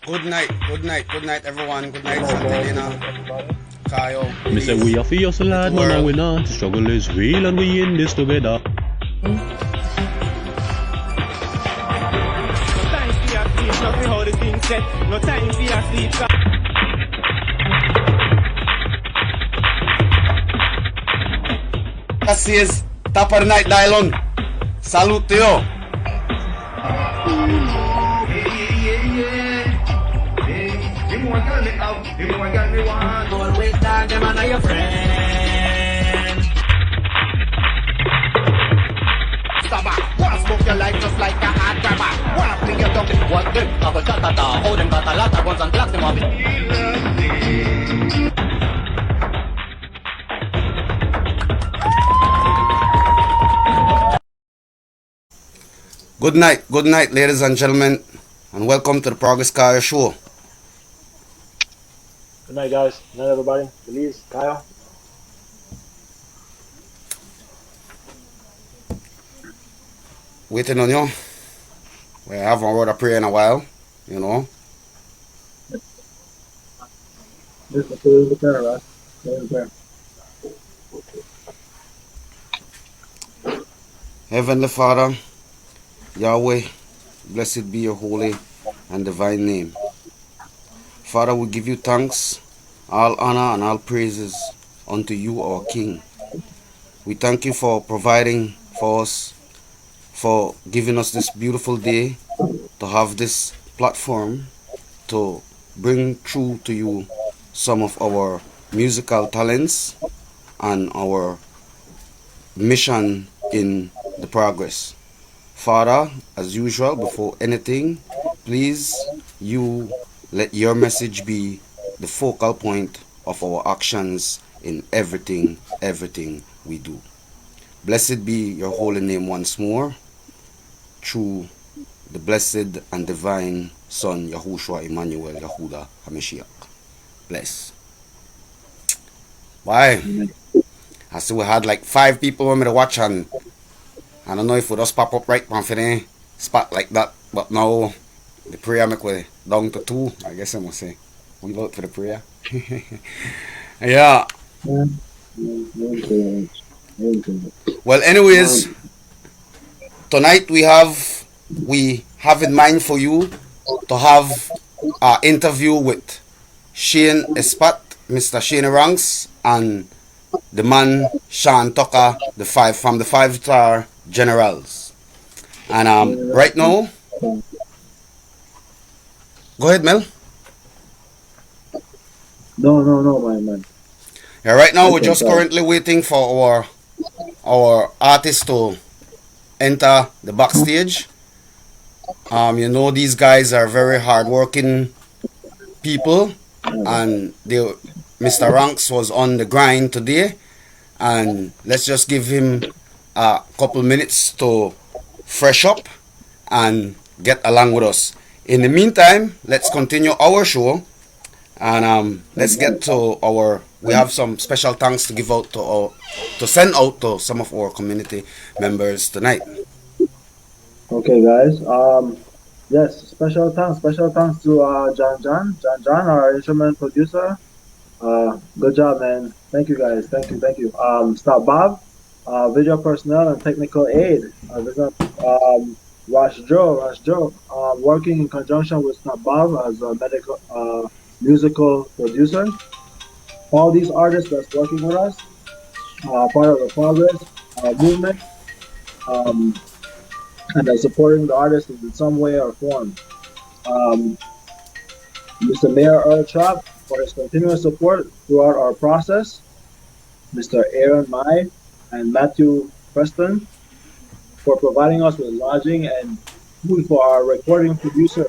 Good night, everyone. Good night, Santelina, Cayo. Me say we are for hustle lad, man, and we not. Struggle is real and we in this together. Time for your sleep, not for how the thing set. No time for your sleep. That is top of the night, Dylon. Salute to you. Always tag them and your friend. Stop back. Wanna smoke your life just like a hot grabber. Wanna fling your dog. What them? Couple shot at the hold them got a lot of guns and blocks them off it. Good night, ladies and gentlemen, and welcome to the Progress Cayo Show. Good night, guys. Good night, everybody. Feliz, Cayo. Waiting on you. We haven't wrote a prayer in a while, you know. This is the prayer, right? The prayer. Heavenly Father, Yahweh, blessed be your holy and divine name. Father, we give you thanks, all honor and all praises unto you, our King. We thank you for providing for us, for giving us this beautiful day, to have this platform to bring through to you some of our musical talents and our mission in the progress. Father, as usual, before anything, please, you let your message be the focal point of our actions in everything we do. Blessed be your holy name once more, through the blessed and divine Son, Yahushua Emmanuel Yahuda HaMashiach. Bless. Bye. I see we had like 5 people want me to watch, and I don't know if we just pop up right on the spot like that, but now the prayer make way down to 2. I guess I must say we vote for the prayer. Yeah. Well, anyways, tonight we have in mind for you to have an interview with Shane Espat, Mr. Shane Ranks, and the man Shawn Tucker, from the 5-star Generals. And right now, go ahead, Mel. No, my man. Yeah, right now we're just currently waiting for our artist to enter the backstage. You know, these guys are very hardworking people, and Mr. Ranks was on the grind today, and let's just give him a couple minutes to fresh up and get along with us. In the meantime, let's continue our show, and let's get to we have some special thanks to give out to send out to some of our community members tonight. Okay, guys. Yes, special thanks to John, our instrument producer. Good job, man. Thank you, guys. Thank you. Stop Bob, video personnel and technical aid. Rush Joe, working in conjunction with Stop Bob as a musical producer. All these artists that's working with us, part of the progress movement, and are supporting the artists in some way or form. Mr. Mayor Earl Trapp for his continuous support throughout our process. Mr. Aaron Mai and Matthew Preston for providing us with lodging and food for our recording producers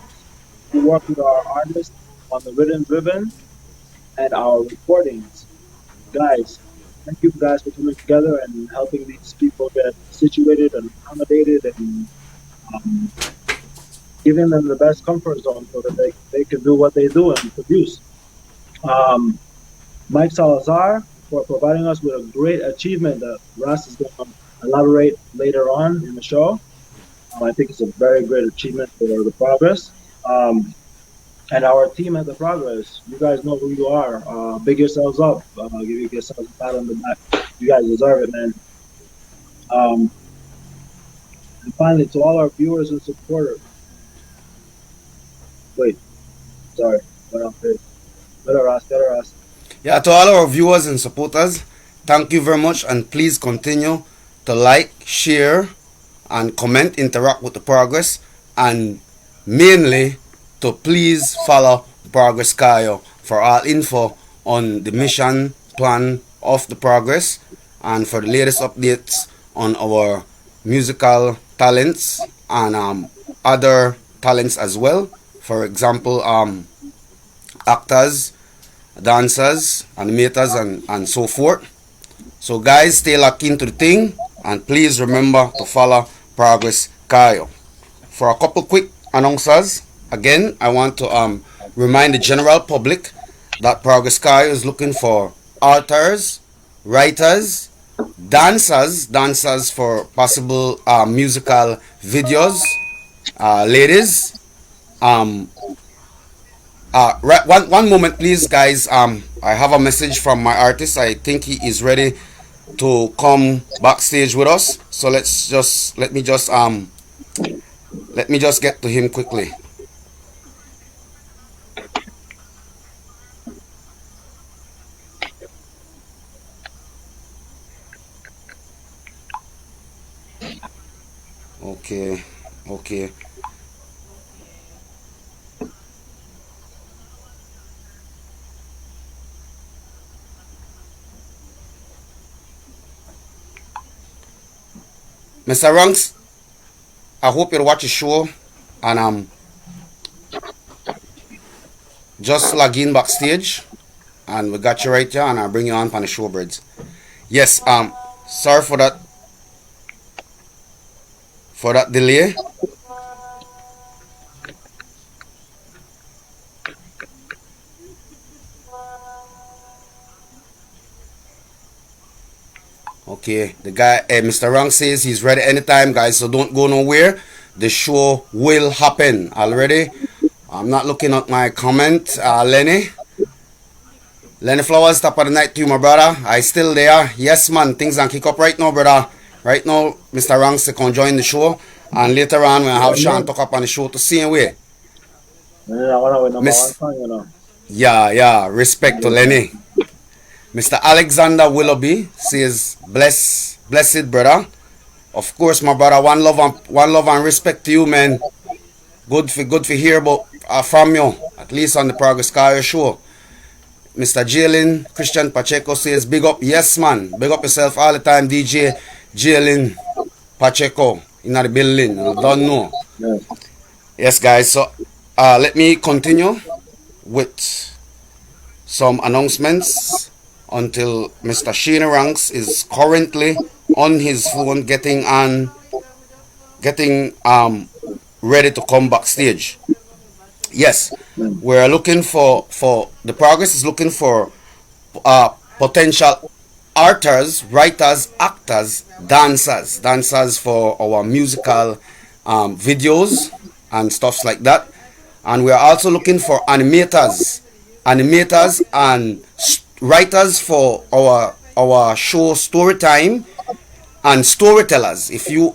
who work with our artists on the rhythm driven and our recordings. Guys, thank you guys for coming together and helping these people get situated and accommodated and giving them the best comfort zone so that they can do what they do and produce. Mike Salazar for providing us with a great achievement that Russ is going to elaborate later on in the show. I think it's a very great achievement for the progress. and our team at the Progress. You guys know who you are. Big yourselves up. Give yourselves a pat on the back. You guys deserve it, man. Um, and finally, to all our viewers and supporters. Wait, sorry. What else? Better ask. Better ask. Yeah, to all our viewers and supporters, thank you very much, and please continue to like, share, and comment, interact with the Progress, and mainly to please follow Progress Cayo for all info on the mission plan of the Progress and for the latest updates on our musical talents and other talents as well. For example, actors, dancers, animators, and so forth. So, guys, stay locked into the thing and please remember to follow Progress Cayo. For a couple quick announcers, again, I want to remind the general public that Progress Cayo is looking for authors, writers, dancers for possible musical videos, ladies. Um, one moment, please, guys. I have a message from my artist. I think he is ready to come backstage with us. So let me just get to him quickly. Okay, okay. Mr. Ranks, I hope you'll watch the show and just log in backstage and we got you right here and I'll bring you on the showbirds. Yes, sorry for that delay. Okay, the guy, Mr. Rank says he's ready anytime, guys, so don't go nowhere. The show will happen already. I'm not looking at my comment. Lenny Flowers, top of the night to you, my brother. I still there. Yes, man, things can kick up right now, brother. Right now, Mr. Ranks can join the show. And later on, we'll have Shawn talk up on the show the same way. Miss, yeah, respect to Lenny. Mr. Alexander Willoughby says, blessed brother. Of course, my brother, one love and respect to you, man. Good for hear about from you, at least on the Progress Cayo show. Mr. Jalen Christian Pacheco says, big up, yes man, big up yourself all the time, DJ Jalen Pacheco in the building. I don't know. Yes, guys. So let me continue with some announcements until Mr. Sheena Ranks is currently on his phone getting ready to come backstage. Yes, we're looking for the Progress is looking for potential artists, writers, actors, dancers for our musical videos and stuffs like that. And we're also looking for animators and writers for our show story time and storytellers. If you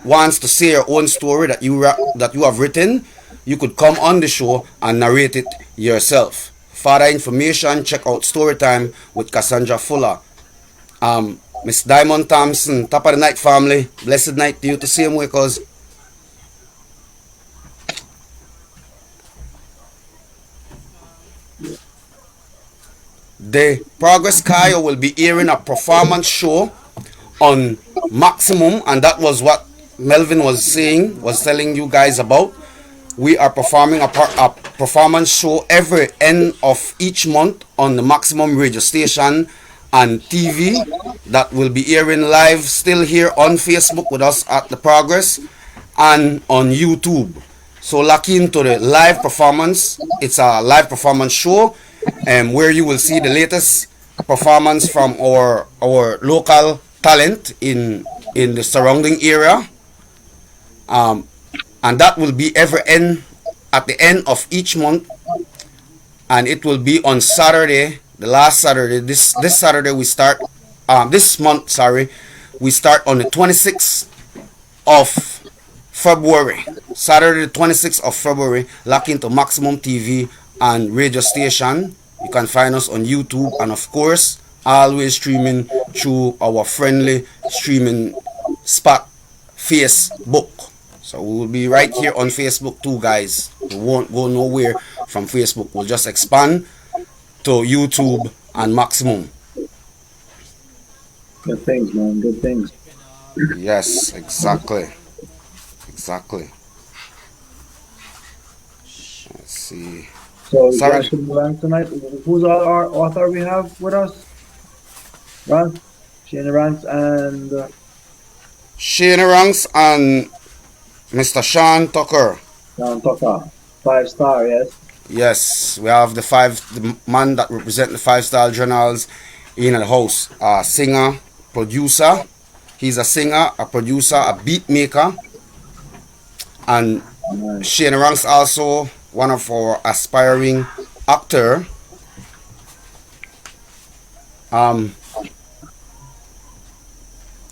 want to say your own story that you have written, you could come on the show and narrate it yourself. Further information, check out Storytime with Cassandra Fuller. Miss Diamond Thompson, top of the night family. Blessed night to you to same way, cause the Progress Cayo will be airing a performance show on Maximum, and that was what Melvin was telling you guys about. We are performing a performance show every end of each month on the Maximum radio station and TV that will be airing live still here on Facebook with us at the Progress and on YouTube. So lock into the live performance. It's a live performance show where you will see the latest performance from our local talent in the surrounding area. And that will be every end at the end of each month, and it will be on Saturday, the last Saturday. This Saturday we start. This month, sorry, we start on the 26th of February. Saturday, the 26th of February. Lock into Maximum TV and radio station. You can find us on YouTube, and of course, always streaming through our friendly streaming spot, Facebook. So we will be right here on Facebook too, guys. We won't go nowhere from Facebook. We'll just expand to YouTube and Maximum. Good things, man. Good things. Yes, exactly. Exactly. Let's see. So, Sorry. guys, should we rank tonight? Who's our author we have with us? Rance, Shanni Rance, and Shanni Ranks and Mr. Shawn Tucker. Shawn Tucker. 5-star, yes. Yes, we have the man that represent the 5-star journals in the house. Singer, producer. He's a singer, a producer, a beat maker. And Shanni Ranks also one of our aspiring actor.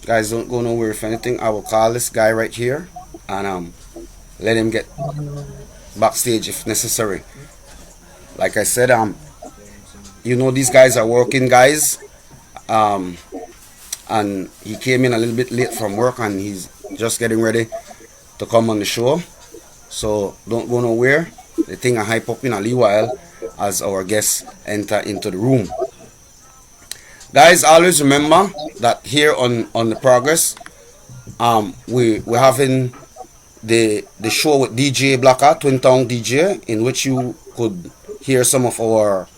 Guys, don't go nowhere. If anything, I will call this guy right here and let him get backstage if necessary. Like I said, you know, these guys are working guys, and he came in a little bit late from work and he's just getting ready to come on the show. So don't go nowhere. The thing I hype up in a little while as our guests enter into the room. Guys, always remember that here on the Progress, we're having the show with DJ Blacker, Twin Town DJ, in which you could hear some of our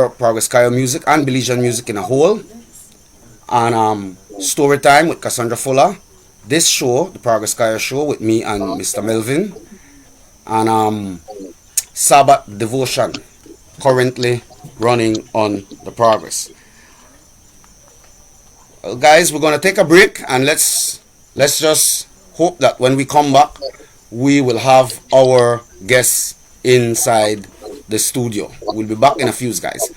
Progress Cayo music and Belizean music in a whole. And Story Time with Cassandra Fuller. This show, the Progress Cayo show, with me and Mr. Melvin. And Sabbath Devotion, currently running on the Progress. Well, guys, we're gonna take a break and let's just hope that when we come back, we will have our guests inside the studio. We'll be back in a few, guys.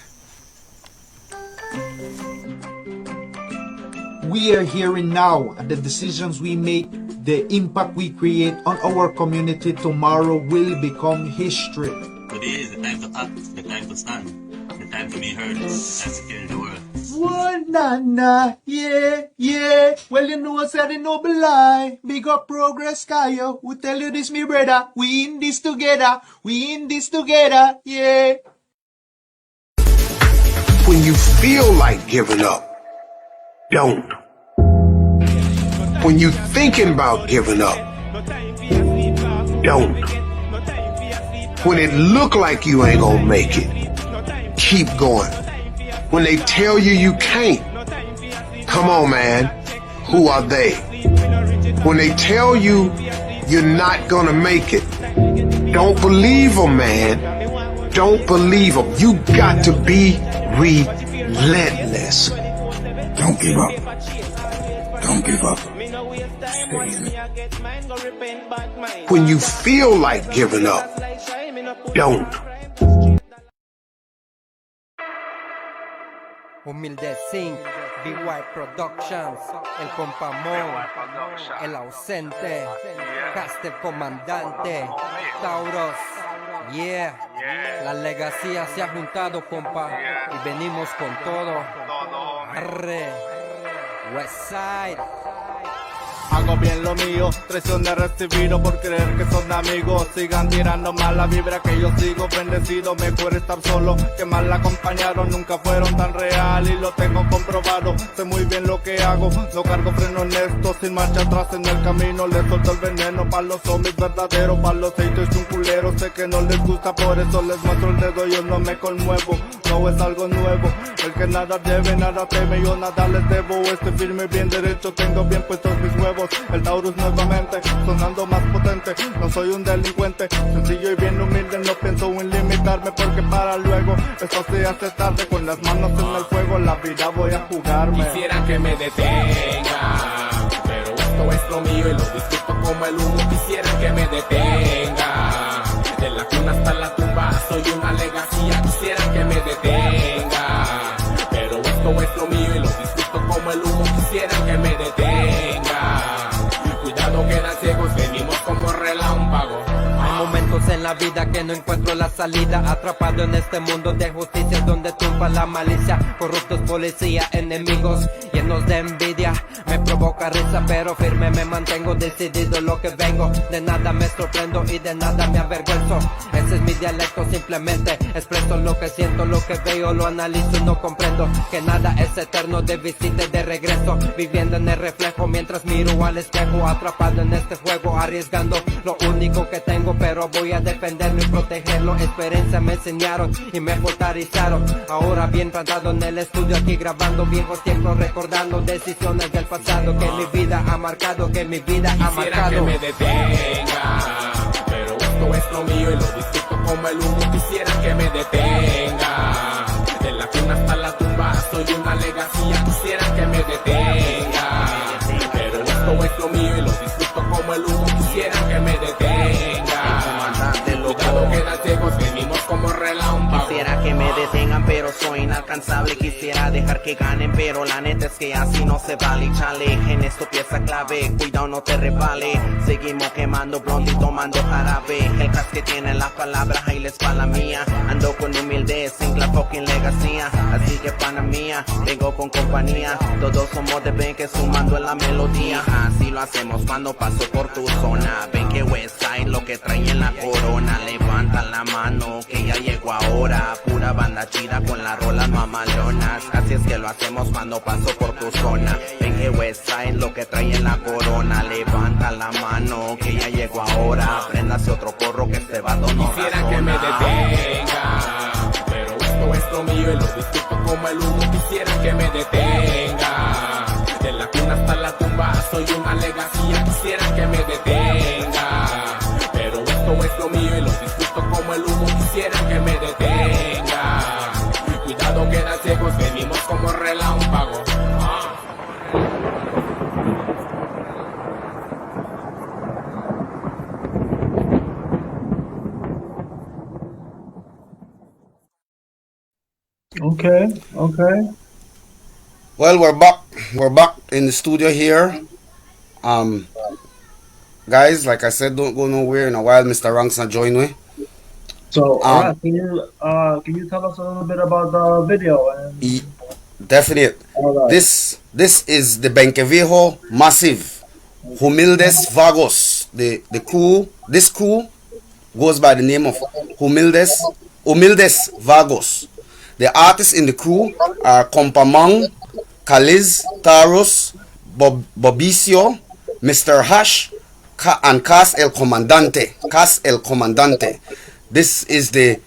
We are here and now, and the decisions we make, the impact we create on our community tomorrow will become history. Today is the time to act, the time to stand, the time to be heard, and secure the world. Whoa, nah, yeah. Well, you know I said it no lie. Big up Progress Cayo. We tell you this, me brother. We in this together. Yeah. When you feel like giving up, don't. When you thinking about giving up, don't. When it look like you ain't gonna make it, keep going. When they tell you you can't, come on, man, who are they? When they tell you you're not gonna make it, don't believe them, man. Don't believe them. You got to be relentless. Don't give up. Don't give up. Stay in it. When you feel like giving up, don't. Humilde Zinc, BY Productions, El Compamón, El Ausente, Cast el Comandante, Tauros, yeah, la legacía se ha juntado, compa, y venimos con todo, arre, Westside. Hago bien lo mío, traición de recibido por creer que son amigos. Sigan tirando mala vibra que yo sigo bendecido. Mejor estar solo que mal acompañado. Nunca fueron tan real y lo tengo comprobado. Sé muy bien lo que hago, no cargo freno honesto. Sin marcha atrás en el camino, les suelto el veneno. Pa' los zombies verdaderos, pa' los haters un culero. Sé que no les gusta, por eso les muestro el dedo. Yo no me conmuevo, no es algo nuevo. El que nada debe, nada teme, yo nada les debo. Estoy firme, bien derecho, tengo bien puestos mis huevos. El Taurus nuevamente, sonando más potente. No soy un delincuente, sencillo y bien humilde. No pienso en limitarme porque para luego esto se hace tarde. Con las manos en el fuego, la vida voy a jugarme. Quisiera que me detenga, pero esto es lo mío y lo disfruto como el humo. Quisiera que me detenga, de la cuna hasta la tumba, soy una legacía, quisiera que me detenga. Pero esto es lo mío y lo disfruto como el humo, quisiera que me detenga. Cuidado, quedan ciegos, venimos como relámpago. Hay momentos en la vida que no encuentro la salida, atrapado en este mundo de justicia donde tumba la malicia, corruptos policías, enemigos llenos de envidia. Me provoca risa pero firme me mantengo, decidido lo que vengo, de nada me sorprendo y de nada me avergüenzo. Ese es mi dialecto, simplemente expreso lo que siento, lo que veo, lo analizo y no comprendo que nada es eterno, de visita y de regreso, viviendo en el reflejo mientras miro al espejo, atrapado en este juego, arriesgando lo único que tengo, pero voy a defenderlo y protegerlo. Experiencia me enseñaron y me fortaleceron. Ahora bien plantado en el estudio, aquí grabando viejos tiempos, recordando decisiones del pasado que mi vida ha marcado, que mi vida ha marcado. Quisiera que me detenga, pero esto es lo mío y lo disfruto como el humo, quisiera que me detenga. De la cuna hasta la tumba, soy una legacía, quisiera que me detenga. Pero esto es lo mío y lo disfruto como el humo, quisiera que me detenga. Cuidado, quedan ciegos, venimos como relámpago. Quisiera que me detengan pero soy inalcanzable, quisiera dejar que ganen pero la neta es que así no se vale. Chale, en esto pieza clave, cuidado no te resbale. Seguimos quemando blond y tomando jarabe. El cas que tiene las palabras, ahí les va la mía. Ando con humildad, sin la fucking legacía. Así que pana mía, vengo con compañía. Todos somos de Ben que sumando en la melodía. Así lo hacemos cuando paso por tu zona. Ven que Westside lo que trae en la corona. Levanta la mano que ya llegó ahora. Pura banda chida con las rolas mamalonas. Así es que lo hacemos cuando paso por tu zona. Ven que Westside lo que trae en la corona. Levanta la mano que ya llegó ahora. Préndase otro porro que este vato no quisiera que me detenga, pero esto es lo mío y lo disfruto como el humo, quisiera que me detenga. De la cuna hasta la tumba, soy una legacía, quisiera que me detenga. Pero esto es lo mío y lo disfruto como el humo, quisiera que me detenga. Cuidado, quedan ciegos, venimos como relámpago. Okay, okay. Well, we're back. We're back in the studio here. Guys, like I said, don't go nowhere. In a while, Mr. Ranks not join me. So, alright, can you tell us a little bit about the video? And Definite. Alright. This is the Benquevejo Massive Humildes Vagos. The crew. This crew goes by the name of Humildes Vagos. The artists in the crew are Compamang, Kaliz, Taros, Bobicio, Mr. Hash, and Cas El Comandante. Cas El Comandante. This is the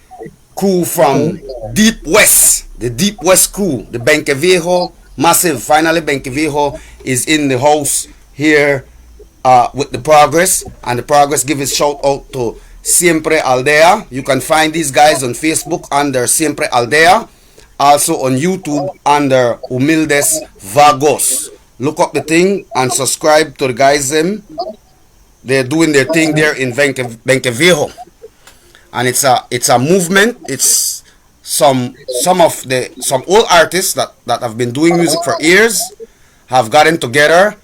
crew from Deep West. The Deep West crew. The Benquevejo Massive. Finally, Benquevejo is in the house here with the Progress. And the Progress give a shout out to Siempre Aldea. You can find these guys on Facebook under Siempre Aldea. Also on YouTube under Humildes Vagos. Look up the thing and subscribe to the guys. They're doing their thing there in Benquevejo. And it's a movement. It's some old artists that have been doing music for years have gotten together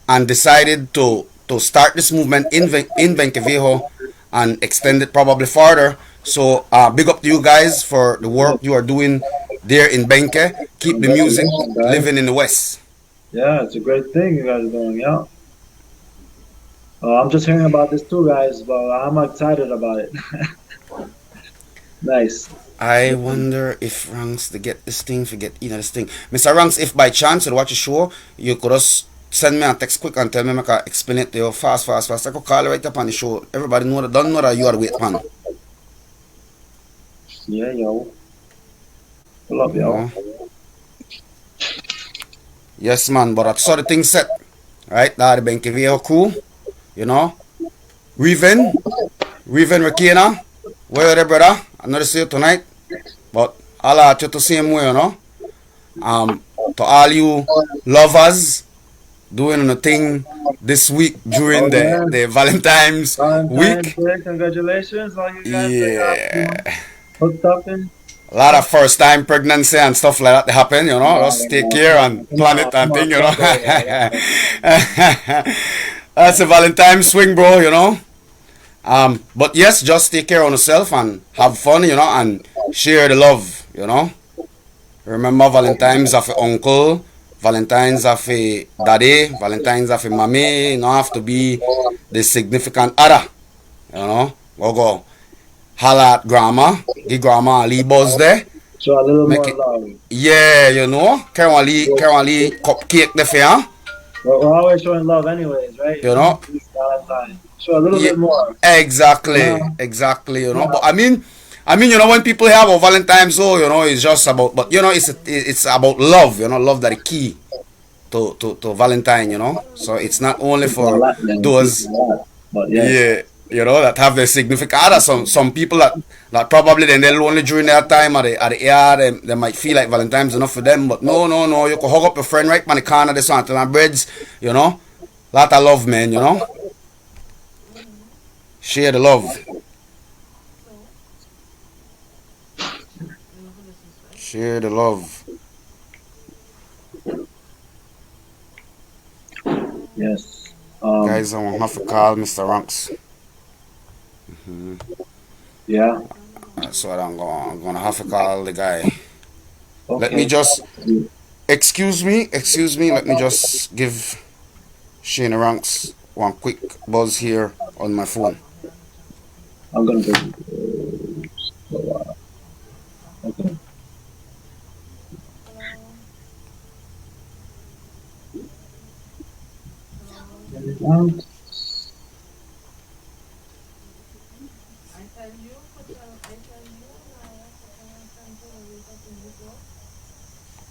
and decided to start this movement in Benquevejo and extend it probably further. So big up to you guys for the work you are doing there in Benque. Keep the music living in the West. yeah, it's a great thing you guys are doing. Yeah. I'm just hearing about this too, guys, but I'm excited about it. Nice. I wonder if Ranks to get this thing, forget this thing. Mr. Ranks, if by chance you watch the show, you could just send me a text quick and tell me I can explain it to you fast. I could call you right up on the show. Everybody don't know that you are wait man. Yeah, yo. Pull up, yo. Yes, man, but that's how the thing set. Right? That the Benquevejo crew. You know? Reven Rekena. Where are they, brother? I know they see you tonight. But I'll you to same way, you know? To all you lovers, doing a thing this week during Oh yeah. the Valentine's Valentine's week. Day, congratulations, all you guys that got, Yeah. hooked up in. A lot of first time pregnancy and stuff like that happen, you know. Just take care and Come plan on, it and come on, thing, you know. don't go there. That's a Valentine's swing, bro, you know. But yes, just take care of yourself and have fun, you know, and share the love, you know. Remember Valentine's of a uncle, Valentine's of a daddy, Valentine's of a mommy, you don't have to be the significant other, you know. Go holla at grandma, give grandma a little buzz there. Show a little Make more it, love. yeah, you know, carry cupcake there for ya, We're always showing love, anyways, right? you know. It's Valentine. Show a little Yeah, bit more. exactly, you know. But you know, when people have a Valentine's, oh, you know, it's just about, but you know, it's about love, you know, love that is key to Valentine, you know. So it's not only People a for lot, man. those, People a lot. But yes. yeah, you know, that have their significant other. Some people that probably then they're lonely during their time at the yard, they might feel like Valentine's enough for them, but no, you can hug up your friend right on the corner of the Santa and breads, you know. Lot of love, man, you know. Share the love. Share the love. Yes. Guys, I'm gonna have to call Mr. Ranks. Yeah. So I'm gonna have to call the guy. Okay. Let me just excuse me. Let me just give Shane Ranks one quick buzz here on my phone. I'm gonna go. Okay.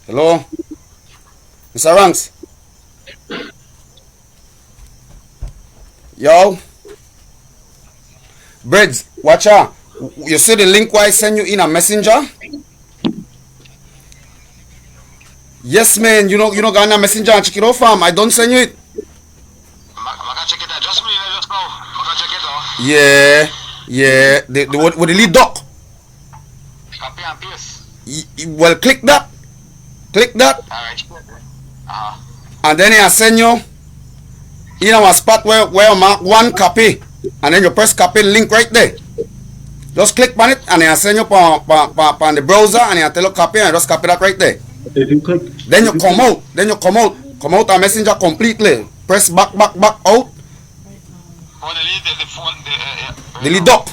Hello, Mr. Ranks. Yo, Breads, watch out. You see the link why I send you in a messenger? Yes, man. You know, go on a messenger and check it out, fam. I don't send you it. Yeah. With the lead doc. Copy and paste. Well, click that. Alright. And then I send you in a spot where you mark one copy. And then you press copy link right there. Just click on it and I send you on the browser and I tell you copy and just copy that right there. If you click, then you come out a messenger completely. Press back out. Oh, the phone, Delete up.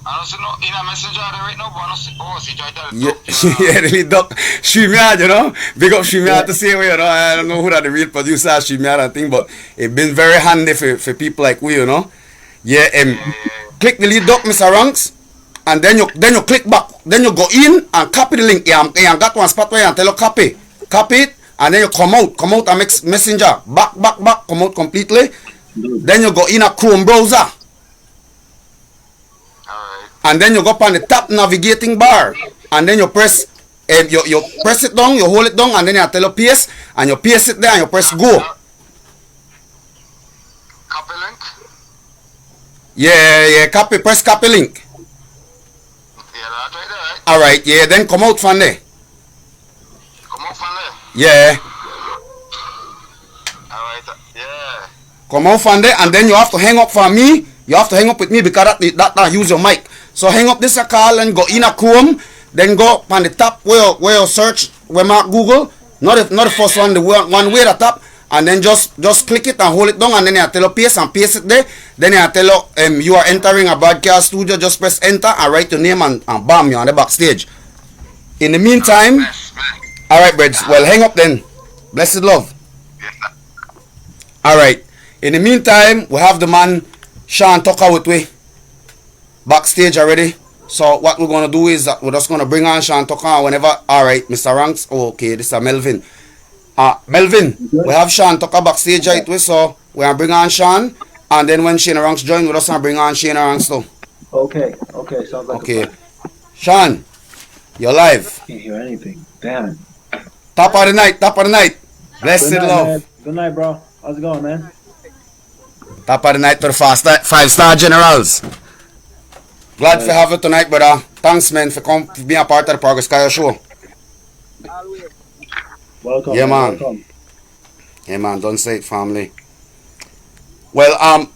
I don't see no in a messenger right now, but I don't see. Oh, see, Yeah, delete up. StreamYard, you know. Big up StreamYard to say, you know. I don't know who that the real producer of StreamYard and thing, but it been very handy for people like we, you know. Yeah, click the lead up, Mr. Ranks, and then you click back. Then you go in and copy the link. Yeah, got one spot where you tell you copy it, and then you come out and make messenger back, come out completely. Then you go in a Chrome browser, and then you go up on the top navigating bar, and then you press you press it down, you hold it down, and then you tell you paste, and you paste it there, and you press go. Copy link. Yeah, press copy link. Yeah, that's right there, right? Alright, yeah, then come out from there. Come out from there. Yeah. Alright, yeah. Come out from there, and then you have to hang up for me. You have to hang up with me because that use your mic. So hang up this call and go in a Chrome, then go on the top where you search, where mark Google, not the first one, the one way at the top, and then just click it and hold it down, and then I tell you paste it there. Then I tell you you are entering a broadcast studio. Just press enter and write your name and bam, you're on the backstage. In the meantime, all right, Breds. Well, hang up then. Blessed love. All right. In the meantime, we have the man Shawn Tucker with we backstage already. So what we're gonna do is that we're just gonna bring on Shawn Tucker whenever. All right, Mr. Ranks. Oh, okay, this is Melvin. Melvin, we have Shawn Tucker backstage right with, so we're gonna bring on Shawn, and then when Shane Ranks join, we're just gonna bring on Shane Ranks too. Okay, sounds like okay. Shawn, you're live. Can't hear anything. Damn. Top of the night. Blessed night, love. man. Good night, bro. How's it going, man? Top of the night to the five-star generals. Glad to have you tonight, brother. Thanks, man, for being a part of the Progress Cayo show. Welcome, Yeah, man. Welcome. Yeah, man. Don't say it, family. Well,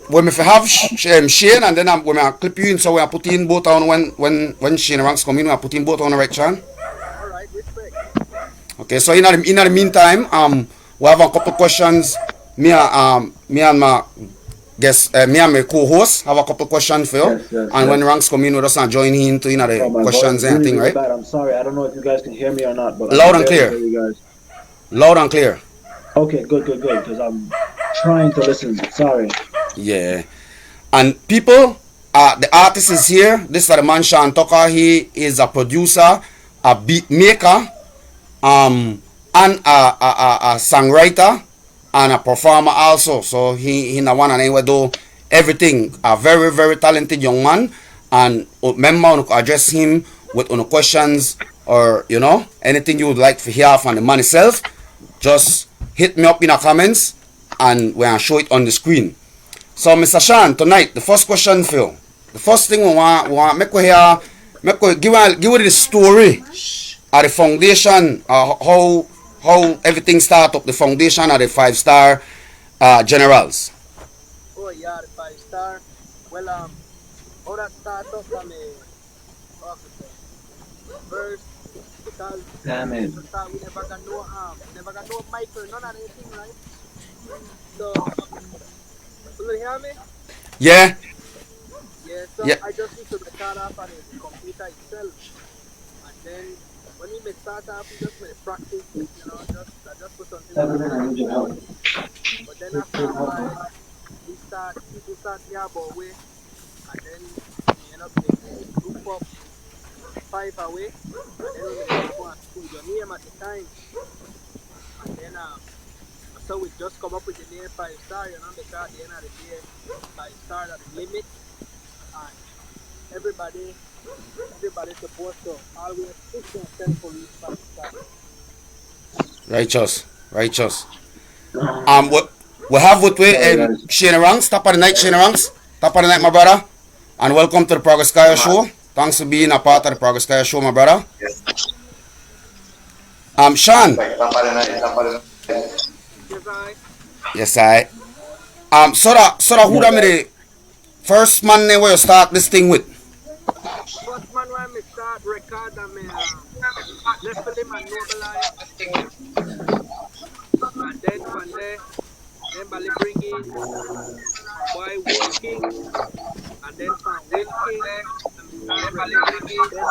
when we have Shane, and then when I clip you in, so we are put in both on when Shane ranks come in, we are put in both on the right, Shawn. Alright, respect. Okay, so in the meantime, we have a couple questions. Me and my guest, me and my co-host have a couple questions for you. And when ranks come in, we just join in to the questions and everything, right? Bad. I'm sorry. I don't know if you guys can hear me or not, but loud and clear. You guys. Loud and clear. Okay, good. Because I'm trying to listen. Sorry. Yeah. And people, the artist is here. This is the man Shawn Tucker. He is a producer, a beat maker, and a songwriter and a performer also. So he na one and anyway do everything. A very, very talented young man. And remember to address him with any questions or anything you would like to hear from the man itself. Just hit me up in the comments and we'll show it on the screen. So Mr. Shawn, tonight the first question for you. The first thing we want make we hear, give the story of the foundation, how everything start up, the foundation of the 5-star generals. Oh yeah, the 5-star. Well, how that start up from a first because damn it. We never got no Michael, none of anything, right? So will you hear me? Yeah. Yeah, so yeah. I just used to record off on the computer itself. And then when we start off, we just made practice, I just put something on. But then after a while, people start hearing about way, and then we end up making a group up 5 away, and then we made go and school your name at the time. And then so we just come up with the name 5-star, because at the end of the day, 5-star at the limit, and everybody's supposed to always push themselves for each 5-star. Righteous. We have with Shane Ranks, top of the night, Shane Ranks, top of the night, my brother, and welcome to the Progress Cayo show. Thanks for being a part of the Progress Cayo show, my brother. Shawn. Yes, I. So who da me the first man where you start this thing with? First man where me start record and me left him and Noble. And then from there, then Bali bring in boy Will King, and then from Will King, then Bali bring in then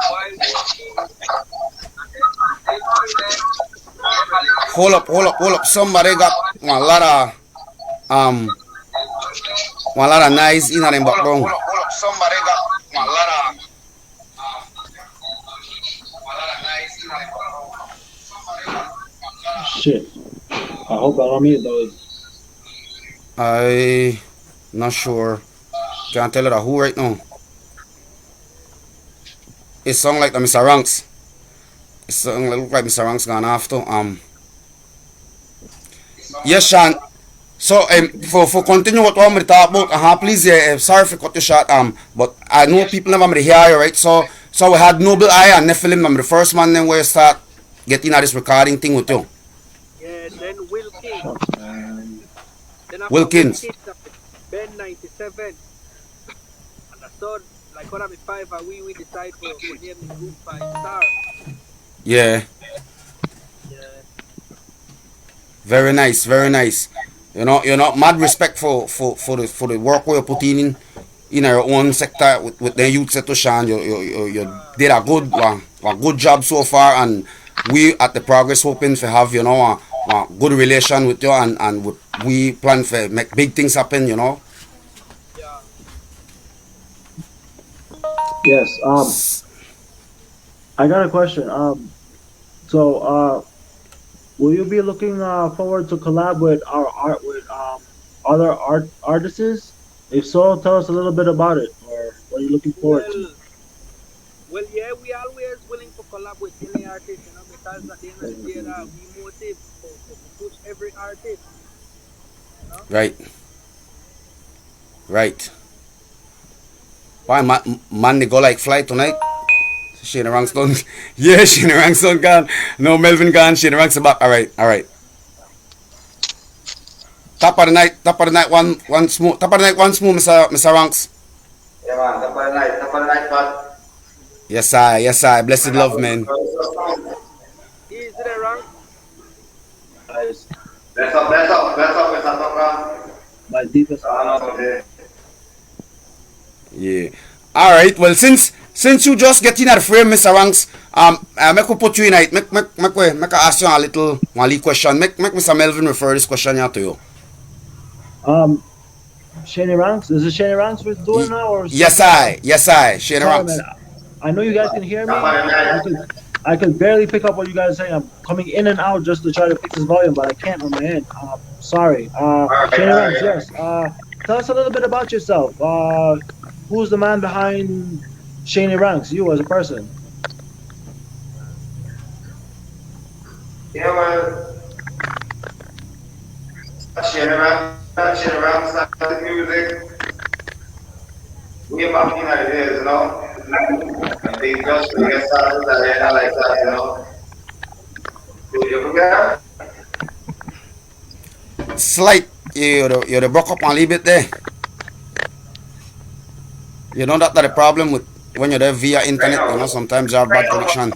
boy Will King, and then from Will King. Hold up. Somebody got one lot of noise in the background. Hold up. Somebody got one lot of noise in the background. Shit. I hope I don't mute those. I not sure. Can't tell you who right now. It sound like the Mr. Ranks. It sound like Mr. Ranks gone after. Yes, Shawn. So for continue what we talk about, please, sorry for cut you short. But I know people never hear you, right? So we had Noble Eye and Nephilim. I'm the first man then where you start getting at this recording thing with you. Yeah, then Will King. Then Wilkins. Ben 97. And I saw like what I'm 5 and we decide for name the group 5-star. Yeah. Very nice. You know, mad respect for the work we put in your own sector with the youth sector, Shawn. You did a good job so far, and we at the Progress hoping to have a good relation with you, and we plan to make big things happen. Yes. I got a question. So will you be looking forward to collab with other artists? If so, tell us a little bit about it, or what are you looking forward to? Well, yeah, we always willing to collab with any artist, because at the end of the day, that we motive to push every artist, you know. Right. Right. Why man they go like fly tonight? Shane Rangston. Yeah, Shane Rangston gone. No Melvin gone. Shane Rangston back. Alright. Top of the night, one smooth. Top of the night, one smooth, Mr. Ranks. Yeah, man. Top of the night, man. Yes, I. Blessed love, man. Easy there, Rank. Guys, Bless up, Mr. Tucker. my deepest Yeah. Alright, well since you just get in at the frame, Mr. Ranks, make we put you in it. Make I ask you a little question. Make Mr. Melvin refer this question here to you. Shanni Ranks. Is it Shanni Ranks we're doing now, or Yes, I. Shane Sorry, Ranks. man. I know you guys can hear me. I can barely pick up what you guys are saying. I'm coming in and out just to try to fix this volume, but I can't on my end. Sorry. Shanni Ranks, yes. Tell us a little bit about yourself. Who's the man behind Shanni Ranks? You as a person. Yeah, well, Shanni Ranks started music way back in the days, you know. And they just get started like that, you know. Do you forget? Slight, you broke up a little bit there. You know that's the problem with when you're there via internet, you know, sometimes you have bad connection.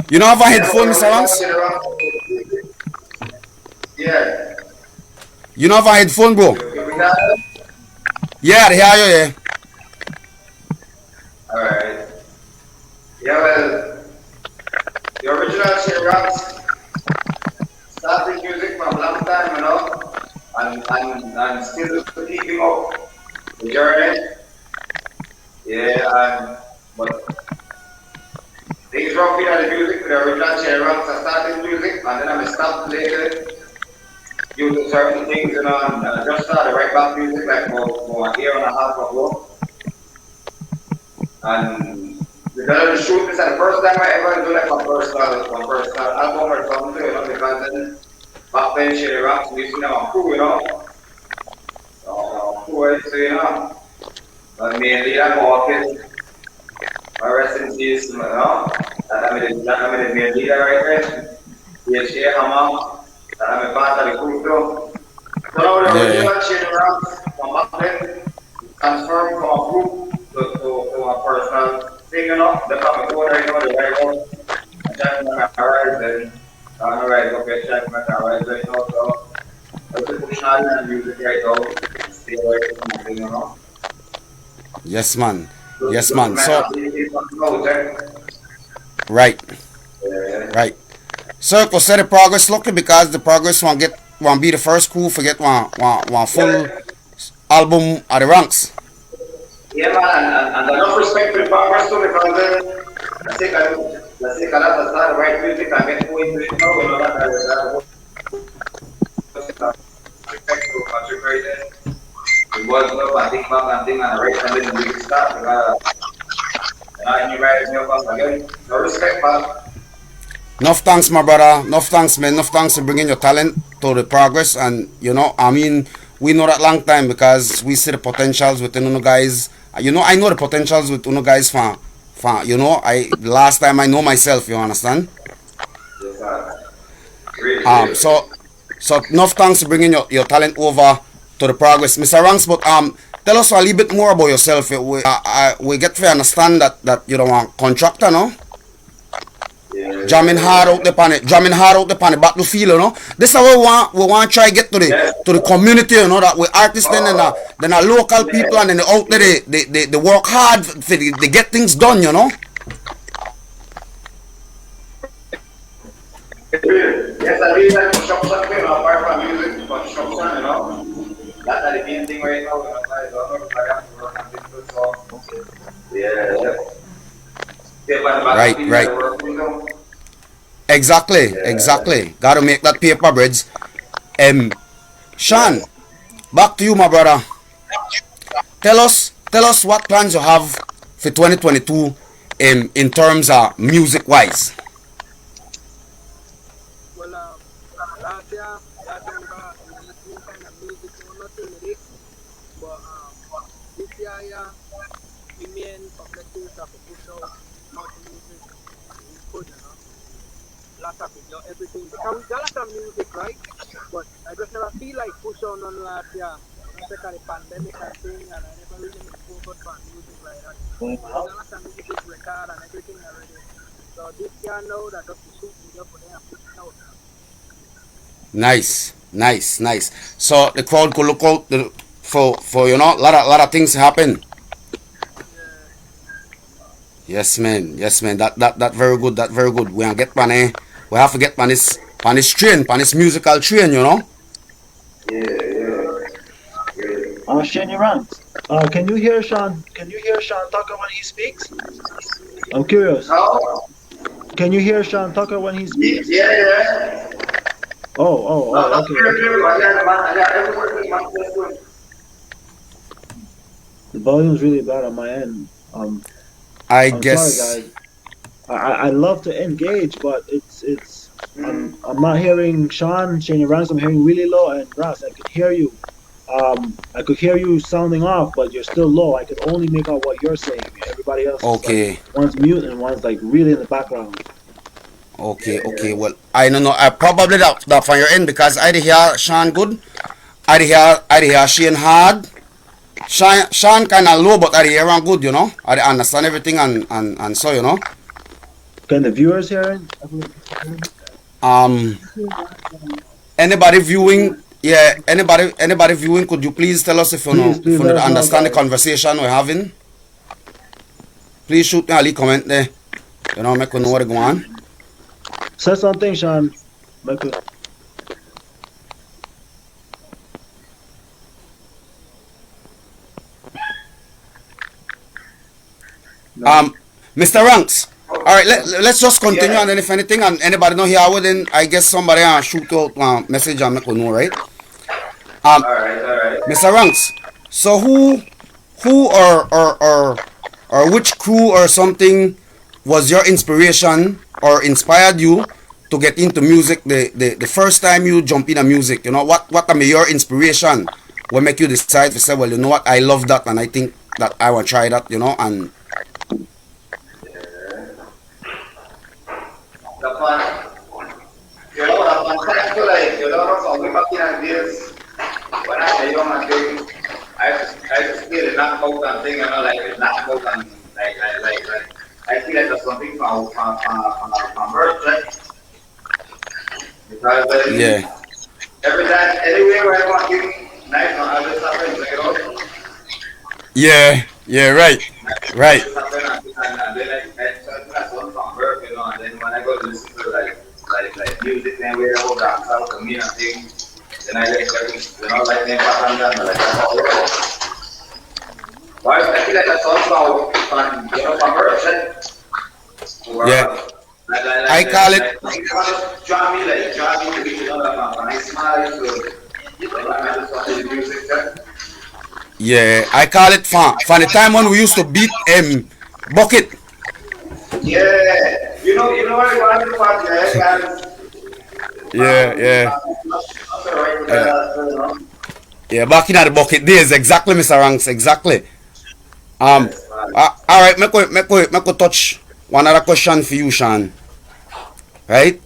You don't have a headphone, Mr. Ranks? Yeah. You don't have a headphone, bro? Yeah, I hear you, yeah. Alright. Yeah, well, the original Shanni Ranks started music from a long time, you know, and still keeping up the journey. Yeah, but things wrong with the music, the original Shanni Ranks, I started music, and then I stopped later due to certain things, you know, and I just started right back music like for a year and a half ago. And because the shoot is the first time I ever do like my personal album or something, you know, because then back then Shanni Ranks, we used to have a crew, you know. So, you know. But mainly I'm walking. My residencies, you know. That I'm the main leader right there. Yes, yeah, I'm a part of the crew too. So now the original Shanni Ranks from back then transformed from a group to a personal thing, you know. The comic book, you know, the right out. And check my horizon. I'm right up here, check my horizon, you know. So I was pushing all the music right out. Stay away from something, you know. Yes, man. Yes, man. So, right. Circle said the progress lucky because the progress won't be the first crew for get one full album of the Ranks. Yeah, man, and enough respect to the progress too, because let's take a lot of time, right music and get into it now, you know, that respect to contributing. It was no banting and right from the music start, because you guys know us again. No respect, man. Enough thanks, my brother. Enough thanks, man. Enough thanks for bringing your talent to the progress. And, you know, I mean, we know that long time because we see the potentials within Uno guys. You know, I know the potentials with Uno guys for you know, last time I know myself, you understand? Yes, so enough thanks for bringing your talent over to the progress. Mr. Ranks, but tell us a little bit more about yourself. We get to understand that you're a contractor, no? Jamming hard out the pan, battlefield, you know. This is how we want to try get to the community, you know, that we artists then are local people and then out there they work hard for they get things done, you know. Yes, I really like construction, you know, apart from music, construction, you know. That's the main thing right now, you know, I don't know if I have to work on this, so yeah. Right. Exactly. Gotta make that paper breads. Shawn, back to you, my brother. Tell us what plans you have for 2022 in terms of music wise. Well, last year we got releasing kind of music, nothing with it. But this year, yeah, we main objective is to push out much music we could, Lots of it, everything. Because we got lots of music, right? But I just never feel like push out none last year. Because the pandemic and thing, and I never really focused on music like that. We got lots of music record and everything already. So this year now, that just to shoot video for them and push it out. Nice. So the crowd could look out for lot of things happen. Yes man. That very good. We are get pan we have to get pan this train, pan this musical train, Yeah. Shanni Rants. Can you hear Shawn? Can you hear Shawn Tucker when he speaks? I'm curious. Can you hear Shawn Tucker when he speaks? Yeah. Oh, okay. The volume's really bad on my end. I'm guess. sorry, guys. I love to engage, but I'm not hearing Shawn, Shanni Rants. I'm hearing really low, and Ross, I could hear you. I could hear you sounding off, but you're still low. I could only make out what you're saying. Everybody else, okay. Is like, one's mute and one's like really in the background. Okay. Well, I don't know. I probably that from your end because I hear Shawn good. I hear Shane hard. Shawn kind of low, but I hear him good. I understand everything and so Can the viewers hear it? Anybody viewing? Yeah. Anybody viewing? Could you please tell us if you understand the conversation we're having? Please shoot me a comment there. Make me know what's going on. Say something, Shawn. Michael. Mr. Ranks. All right, let's just continue, and then if anything, and anybody know here, then I guess somebody shoot out message and make me know, right? All right. Mr. Ranks. So who or which crew or something was your inspiration or inspired you to get into music the first time you jump in a music? What your inspiration will make you decide to say, well, you know what, I love that and I think that I want to try that, and the fun I feel like, something back in the days when I was young and thing, I just feel the knockout and thing, like the knockout and like I feel like there's something from birth, right? Because every time, anywhere where I walk in, nice, I just happen, Yeah, right. And then I start my son from birth, and then when I go to listen to like music, then we all dance out to me and things, then I like like them pattern and like that. Why I feel like that's also from birth, right? Yeah. I call it. Draw me to be and I smile to music. Yeah, I call it from the time when we used to beat bucket. Yeah, you know what I want to part, guys. Yeah, back in the bucket days, exactly, Mr. Ranks, exactly. All right, make we touch one other question for you, Shawn. Right?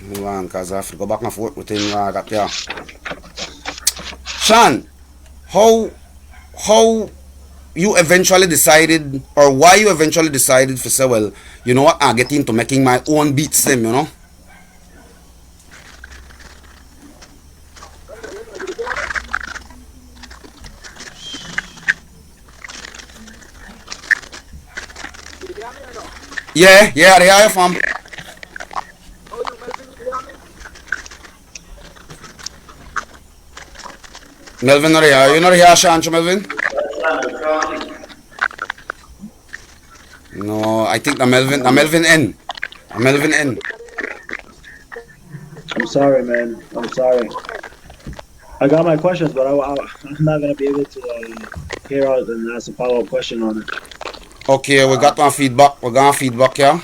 Because I have to go back and forth with him. I got there. Shawn, how you eventually decided, or why you eventually decided to say, well, you know what, I get into making my own beats, them, Yeah, I hear you from. Melvin not here. You not here, Shawn, Melvin? No, I think the Melvin N. sorry, man. I'm sorry. I got my questions, but I'm not gonna be able to hear out and ask a follow up question on it. Okay, we got one feedback. We got feedback, yeah.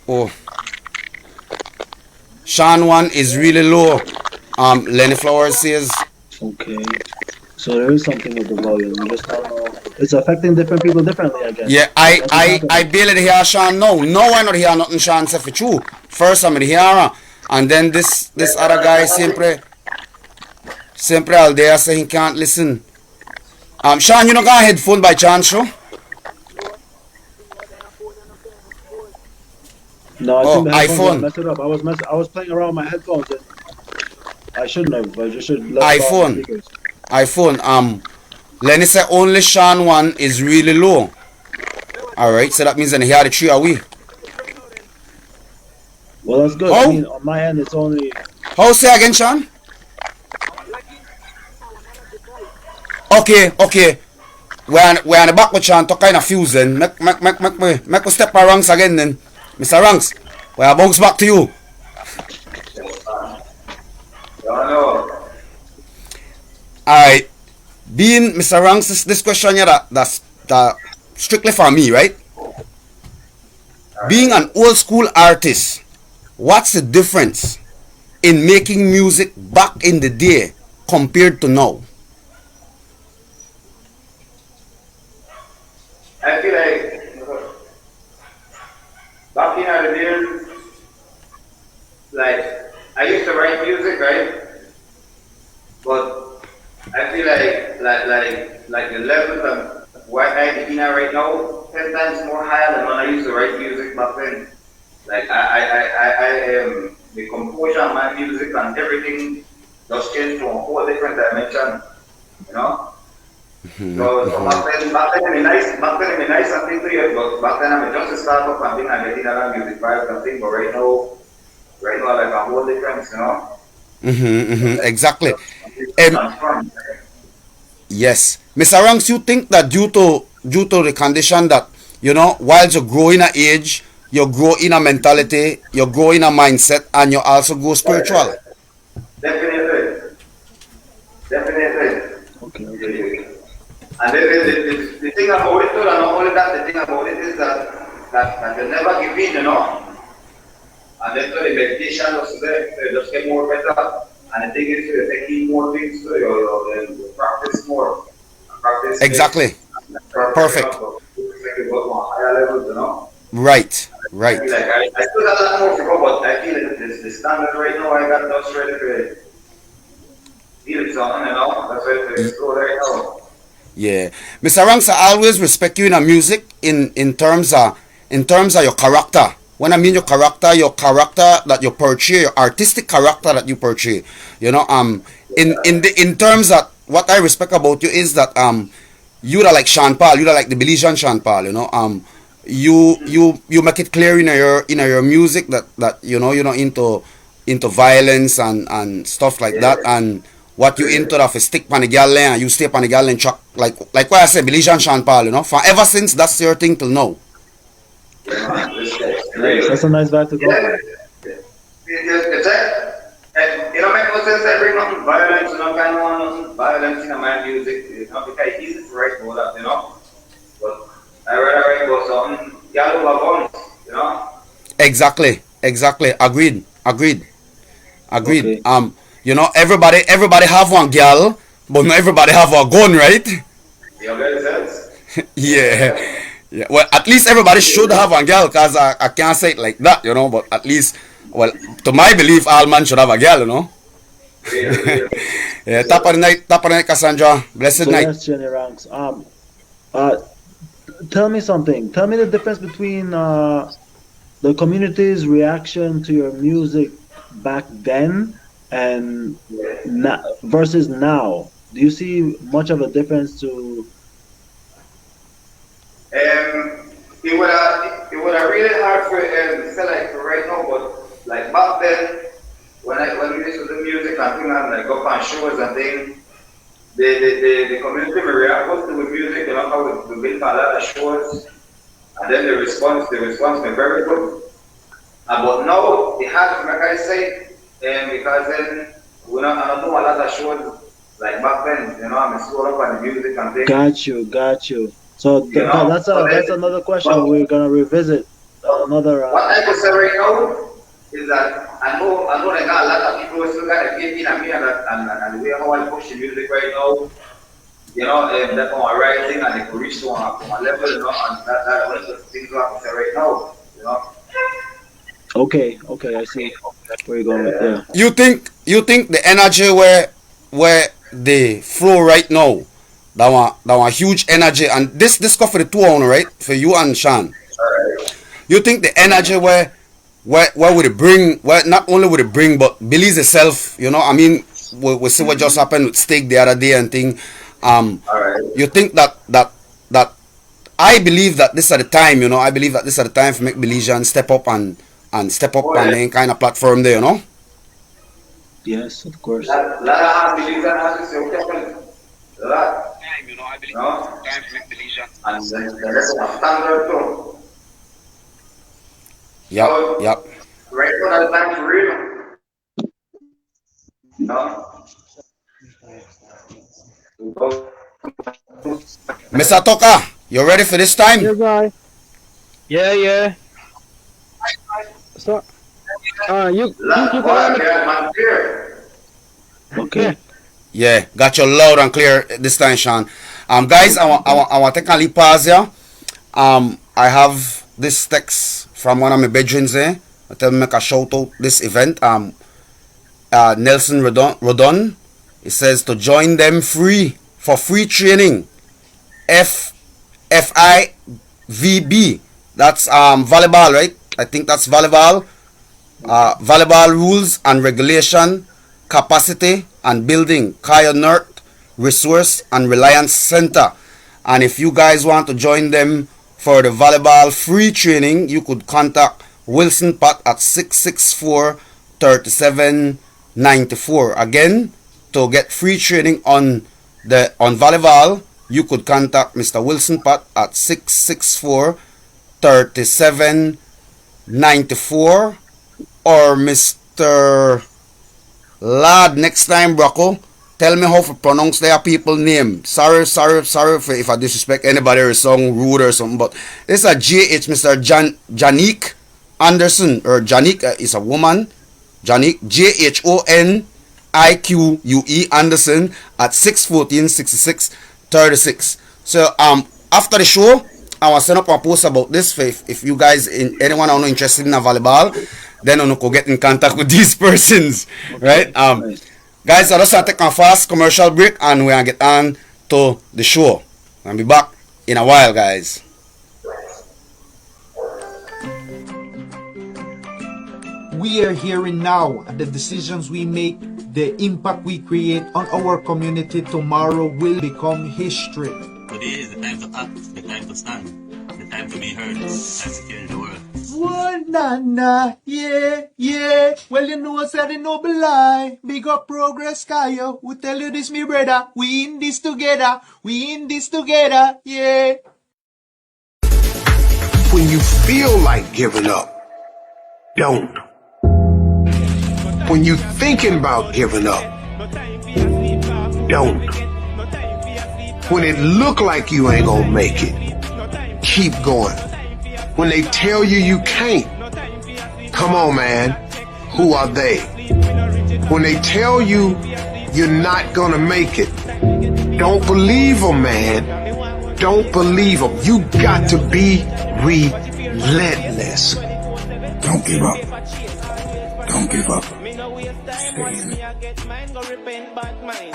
Oh, Shawn one is really low. Lenny Flowers says. Okay. So there is something with the volume. We just don't know. It's affecting different people differently, I guess. Yeah, That's what's I happening. barely hear Shawn now. No, I not hear nothing Shawn say for true. First I'm hear her, and then this other guy sempre all there say he can't listen. Shawn, you know got a headphone by chance, show? No, I think Oh, the headphones iPhone, messed it up. I was playing around with my headphones and I shouldn't have. I just should left it on the iPhone, speakers. iPhone. Lenny say only Shawn one is really low. All right, so that means then hear the three away. Well, that's good. I How? mean, on my end, it's only. How say again, Shawn? Okay. We're on the back with Shawn to kind of fusing. Make we step our ranks again then. Mr. Ranks, we are bounce back to you. Alright. Being Mr. Ranks, this question here that strictly for me, right? Being an old school artist, what's the difference in making music back in the day compared to now? I feel like back in the days, like I used to write music, right? But I feel like the levels of what I do right now 10 times more higher than when I used to write music back then. Like I am the composure of my music and everything just changed to a whole different dimension, you know. So back then it be nice and thing to you, but back then I'm just a start up and thing and getting other music vibes and thing, but right now like a whole difference, you know. Exactly. Yes. Mr. Ranks, you think that due to the condition that, you know, while you grow in a age, you grow in a mentality, you grow in a mindset, and you also grow spiritual. Definitely. Okay. And the thing about it too, and not only that, the thing about it is that you never give in, you know. And then the meditation also there, so you just get more better. And the thing is, you take in more things, so you practice more. Practice Exactly. Perfect. You go to a higher levels, you know. Right. I feel like I still got a lot more to go, but I feel like the standard right now, I got just ready to deal with something, you know. That's why to explore right now. Yeah. Mr. Ranks, I always respect you in a music in terms of your character. When I mean your character that you portray, your artistic character that you portray. You know, in terms of what I respect about you is that you are like Sean Paul, you are like the Belizean Sean Paul, you know. You make it clear in your music that you know you're not into violence and stuff like that, and what you into that for stick pan the girl and you stay pan the girl and track like what I say Belizean Sean Paul, you know. For ever since that's your thing till now. Nice. That's a nice vibe to go for. You know, make no sense I bring nothing violence, you know, kind of nothing violence in my music, you know, because it's easy to write about that, you know. But I rather write about something, y'all over guns, you know. Exactly. Agreed. Okay. You know, everybody have one girl, but not everybody have a gun, right? You get sense? Yeah. Well, at least everybody should have one girl, cause I can't say it like that, you know. But at least, well, to my belief, all men should have a girl, you know. Yeah. Top of the night, Cassandra. Blessed So night. yes, Jenny Ranks. Tell me something. Tell me the difference between the community's reaction to your music back then and versus now. Do you see much of a difference to? It would have really hard for say like for right now, but like back then when we used to do music and things and like go on shows and things, the community will react to the music, you know how we built a lot of shows, and then the response was very good. But now, it has, like I say, because then I don't do a lot of shows like back then, I'm still up on the music and things, Got you. So that's But that's then, another question but, we're gonna revisit. Another. what I can say right now is that I know they got a lot of people who still got a faith in me and the way how I push the music right now, that's on my writing and they can reach to a level, and that's one of the things I can say right now. Okay, I see where you're going with there. You think the energy where they flow right now, that one huge energy, and this stuff for the two owner, right? For you and Shawn. You think the energy where would it bring, where not only would it bring but Belize itself, I mean, we see what just happened with Steak the other day and thing. You think that I believe that this is the time, I believe that this is the time for make Belizean step up and step up on any kind of platform there, Yes, of course. Lot of Belizean artists, okay, a lot. I believe time to make Belizean. And the rest of standard too. Yep. Right now, that's time for real. Mr. Toka, you ready for this time? Yes, I. Yeah. So, you can Okay. Yeah, got you loud and clear this time, Shawn. Guys, I want to take a little pause here. I have this text from one of my bedrooms there. I tell me make a shout out this event. Nelson Rodon. It says to join them free for free training. FIVB. That's volleyball, right? I think that's volleyball. Volleyball rules and regulation, capacity and building, Cayo North Resource and Reliance Center. And if you guys want to join them for the volleyball free training, you could contact Wilson Pat at 664-3794. Again, to get free training on volleyball, you could contact Mr. Wilson Pat at 664-3794, or Mr. Lad next time, Brocco. Tell me how to pronounce their people name. Sorry for if I disrespect anybody or sound rude or something, but this is a JH, Mr. Janique Anderson, or Janique is a woman. Janique, JHONIQUE Anderson at 614-6636. So after the show, I will send up a post about this. If you guys, anyone are not interested in a volleyball, then you can get in contact with these persons, right? Guys, I just want to take a fast commercial break and we're going to get on to the show. I'll be back in a while, guys. We are hearing now the decisions we make, the impact we create on our community tomorrow will become history. Today is the time to act, the time to stand, the time to be heard and secure the world. Whoa, nah, yeah. Well, you know I said it no lie. Big up Progress Cayo. Who tell you this, me brother? We in this together, yeah. When you feel like giving up, don't. When you thinking about giving up, don't. When it look like you ain't gonna make it, keep going. When they tell you you can't, come on, man, who are they? When they tell you you're not gonna make it, don't believe them, man. Don't believe them. You got to be relentless. Don't give up. Don't give up. Stay in it.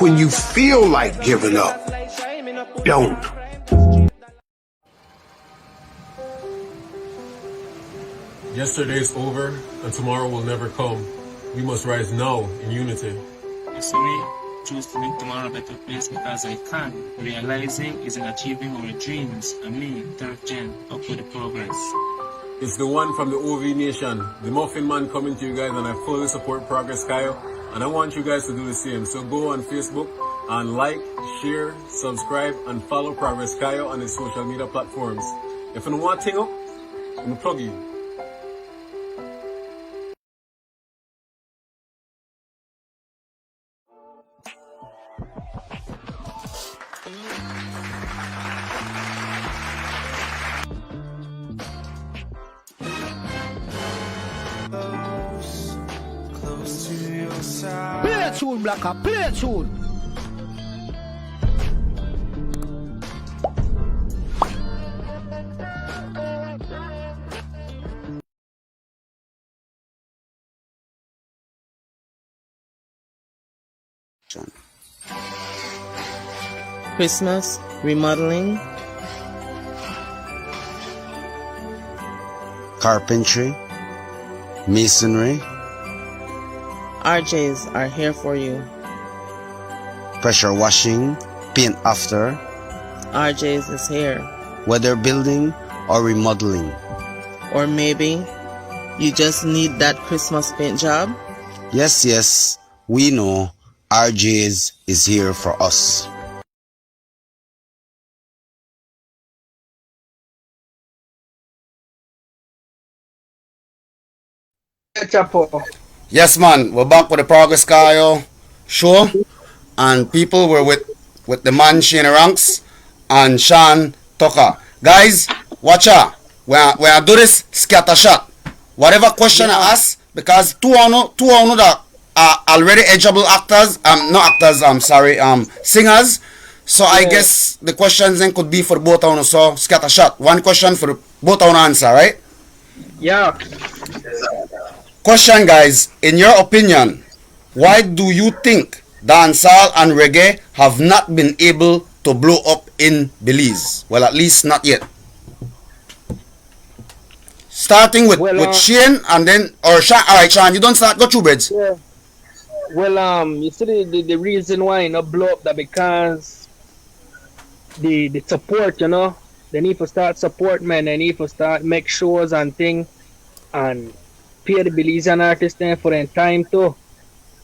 When you feel like giving up, don't. Yesterday is over and tomorrow will never come. We must rise now in unity. So we choose to make tomorrow a better place because I can. Realizing is in achieving our dreams. And me, third gen, up with the progress. It's the one from the OV Nation, the Muffin Man, coming to you guys, and I fully support Progress Cayo, and I want you guys to do the same. So go on Facebook and like, share, subscribe, and follow Progress Cayo on his social media platforms. If you don't want to up, I'm gonna plug you. Play a tune, Blacker, play a tune. Christmas, remodeling, carpentry, masonry, RJs are here for you. pressure washing, paint after, RJs is here. whether building or remodeling. Or maybe you just need that Christmas paint job? Yes, we know RJ's is here for us. Yes, man, we're back with the Progress Cayo show, and people were with the man Shane Ranks and Shawn Tucker. Guys, watch out. When I do this, scatter shot. Whatever question I ask, because two of you that are already eligible actors, not actors, I'm sorry, singers. So I guess the questions then could be for both of you. So scatter shot. One question for both of you answer, right? Yeah. Question, guys. In your opinion, why do you think dancehall and reggae have not been able to blow up in Belize? Well, at least not yet. Starting with Shane and then, or Shawn. Alright, Shawn, you don't start. Go through, Breds. Yeah. Well, you see the reason why it not blow up that because the support, you know, they need to start support, man. They need to start make shows and thing and pay the Belizean artists then for their time too.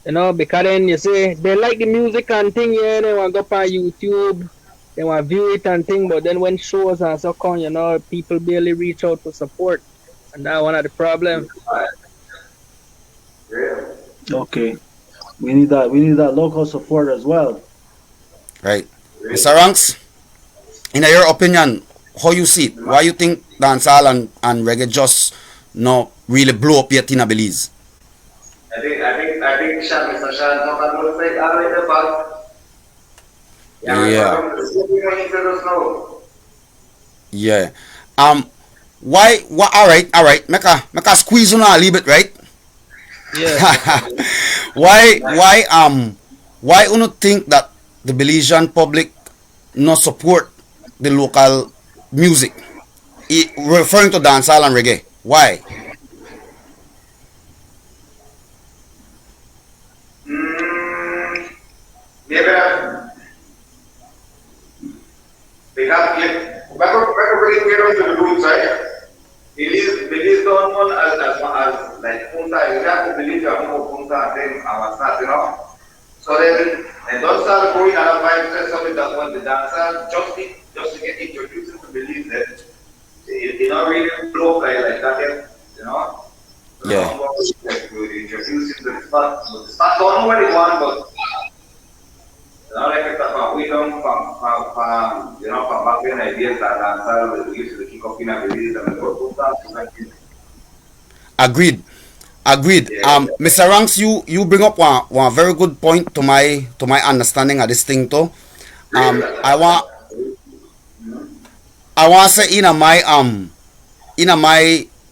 You know, because then you see they like the music and thing, yeah, they want to go on YouTube, they want to view it and thing, but then when shows and so come, you know, people barely reach out for support. And that's one of the problems. Okay. We need that local support as well. Right. Mr. Ranks, in your opinion, how you see it? Why you think dancehall and reggae just not really blow up yet in Belize? I think Mr. Shawn Tucker knows like already about. Yeah. Why all right. Make a squeeze on a little bit, right? Yeah. Why you not think that the Belizean public not support the local music? Referring to dancehall and reggae. Why? Maybe because we're bringing it to the roots, right? Belize don't want as like punta. You have to believe you have no punta and then our start, you know. So then and don't start going and find something that want the dancer just to get introduced to Belize that it not really blow like that yet, you know. Yeah. To introduce him to the spot. So the spot don't know what they want, but you know, like from we don't from you know from back then ideas that dancer we used to kick off in a Belize and go punta to like this. Agreed. Yeah. Mr. Ranks, you bring up one very good point to my understanding of this thing too. I want to say in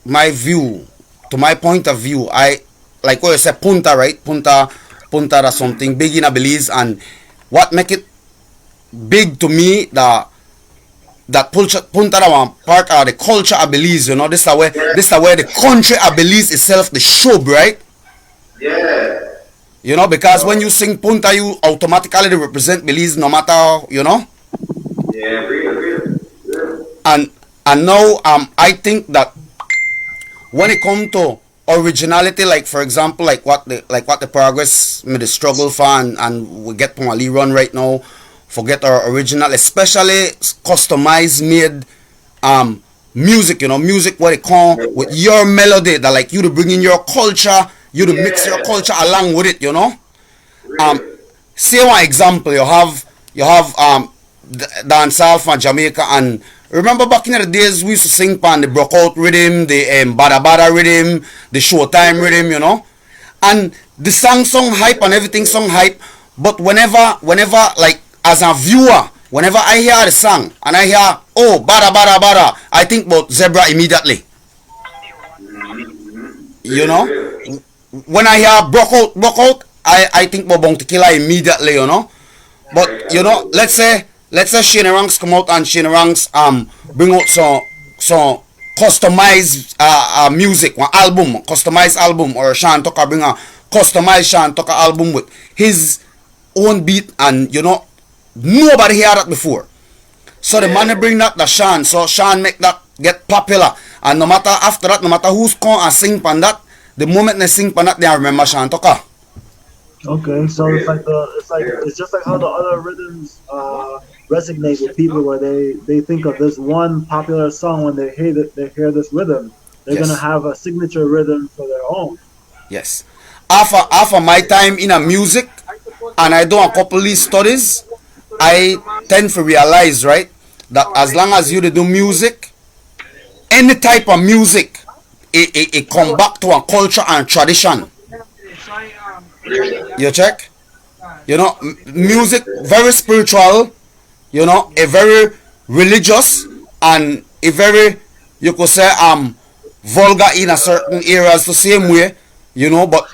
my view, to my point of view, I like what you said, punta, right? Punta that's something big in Belize, and what make it big to me that punta that one part of the culture of Belize, you know. This is where the country of Belize itself the show, right? Yeah. You know, because when you sing punta, you automatically represent Belize, no matter, you know. Yeah, real. And now I think that when it comes to originality, like for example, like what the progress made the struggle for, and we get Pumali run right now, forget our original, especially customized made music, you know, music where they come with your melody that like you to bring in your culture, you to mix your culture along with it, you know. Say one example, you have dancehall from Jamaica. And remember back in the days we used to sing pan the Brockout rhythm, the Bada Bada rhythm, the Showtime rhythm, you know. And the song hype and everything song hype. But whenever like as a viewer, whenever I hear the song and I hear oh Bada Bada Bada, I think about Zebra immediately. You know, when I hear Brockout, I think about Bounty Killer immediately, you know. But you know, let's say Shanni Ranks come out and Shanni Ranks bring out some customized music, one album, customized album, or Shawn Tucker bring a customized Shawn Tucker album with his own beat, and you know, nobody heard that before. So the man bring that the Shawn, so Shawn make that get popular, and no matter after that, no matter who's come and sing pan that, the moment they sing pan that, they remember Shawn Tucker. Okay, so it's just like how the other rhythms resonate with people, where they think of this one popular song when they hear this rhythm, they're gonna have a signature rhythm for their own. Yes. After my time in a music, and I do a couple of these studies, I tend to realize, right, that as long as you do music, any type of music, it come back to a culture and tradition. You check? You know, music very spiritual, you know, a very religious, and a very, you could say, vulgar in a certain areas the same way, you know, but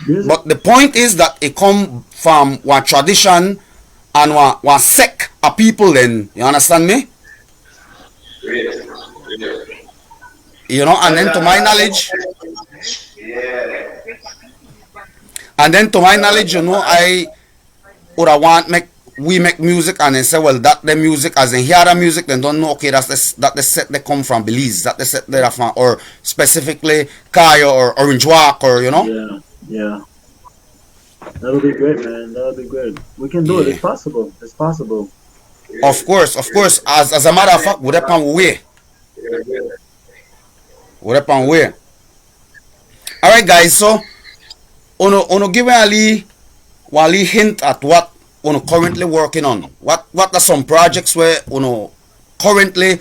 the point is that it come from one tradition and one sect of people. Then you understand me? You know, and then to my knowledge, you know, I would want we make music and then say, well, that the music, as in hear the music, then don't know, okay, that the set they come from Belize, that the set they from, or specifically Cayo or Orange Walk, or you know. Yeah. That'll be great, man. That'll be good. We can do it. It's possible. It's possible. Of course. As a matter of fact, we're up on way. All right, guys. So, ono give a wali hint at what ono currently working on. What are some projects where ono currently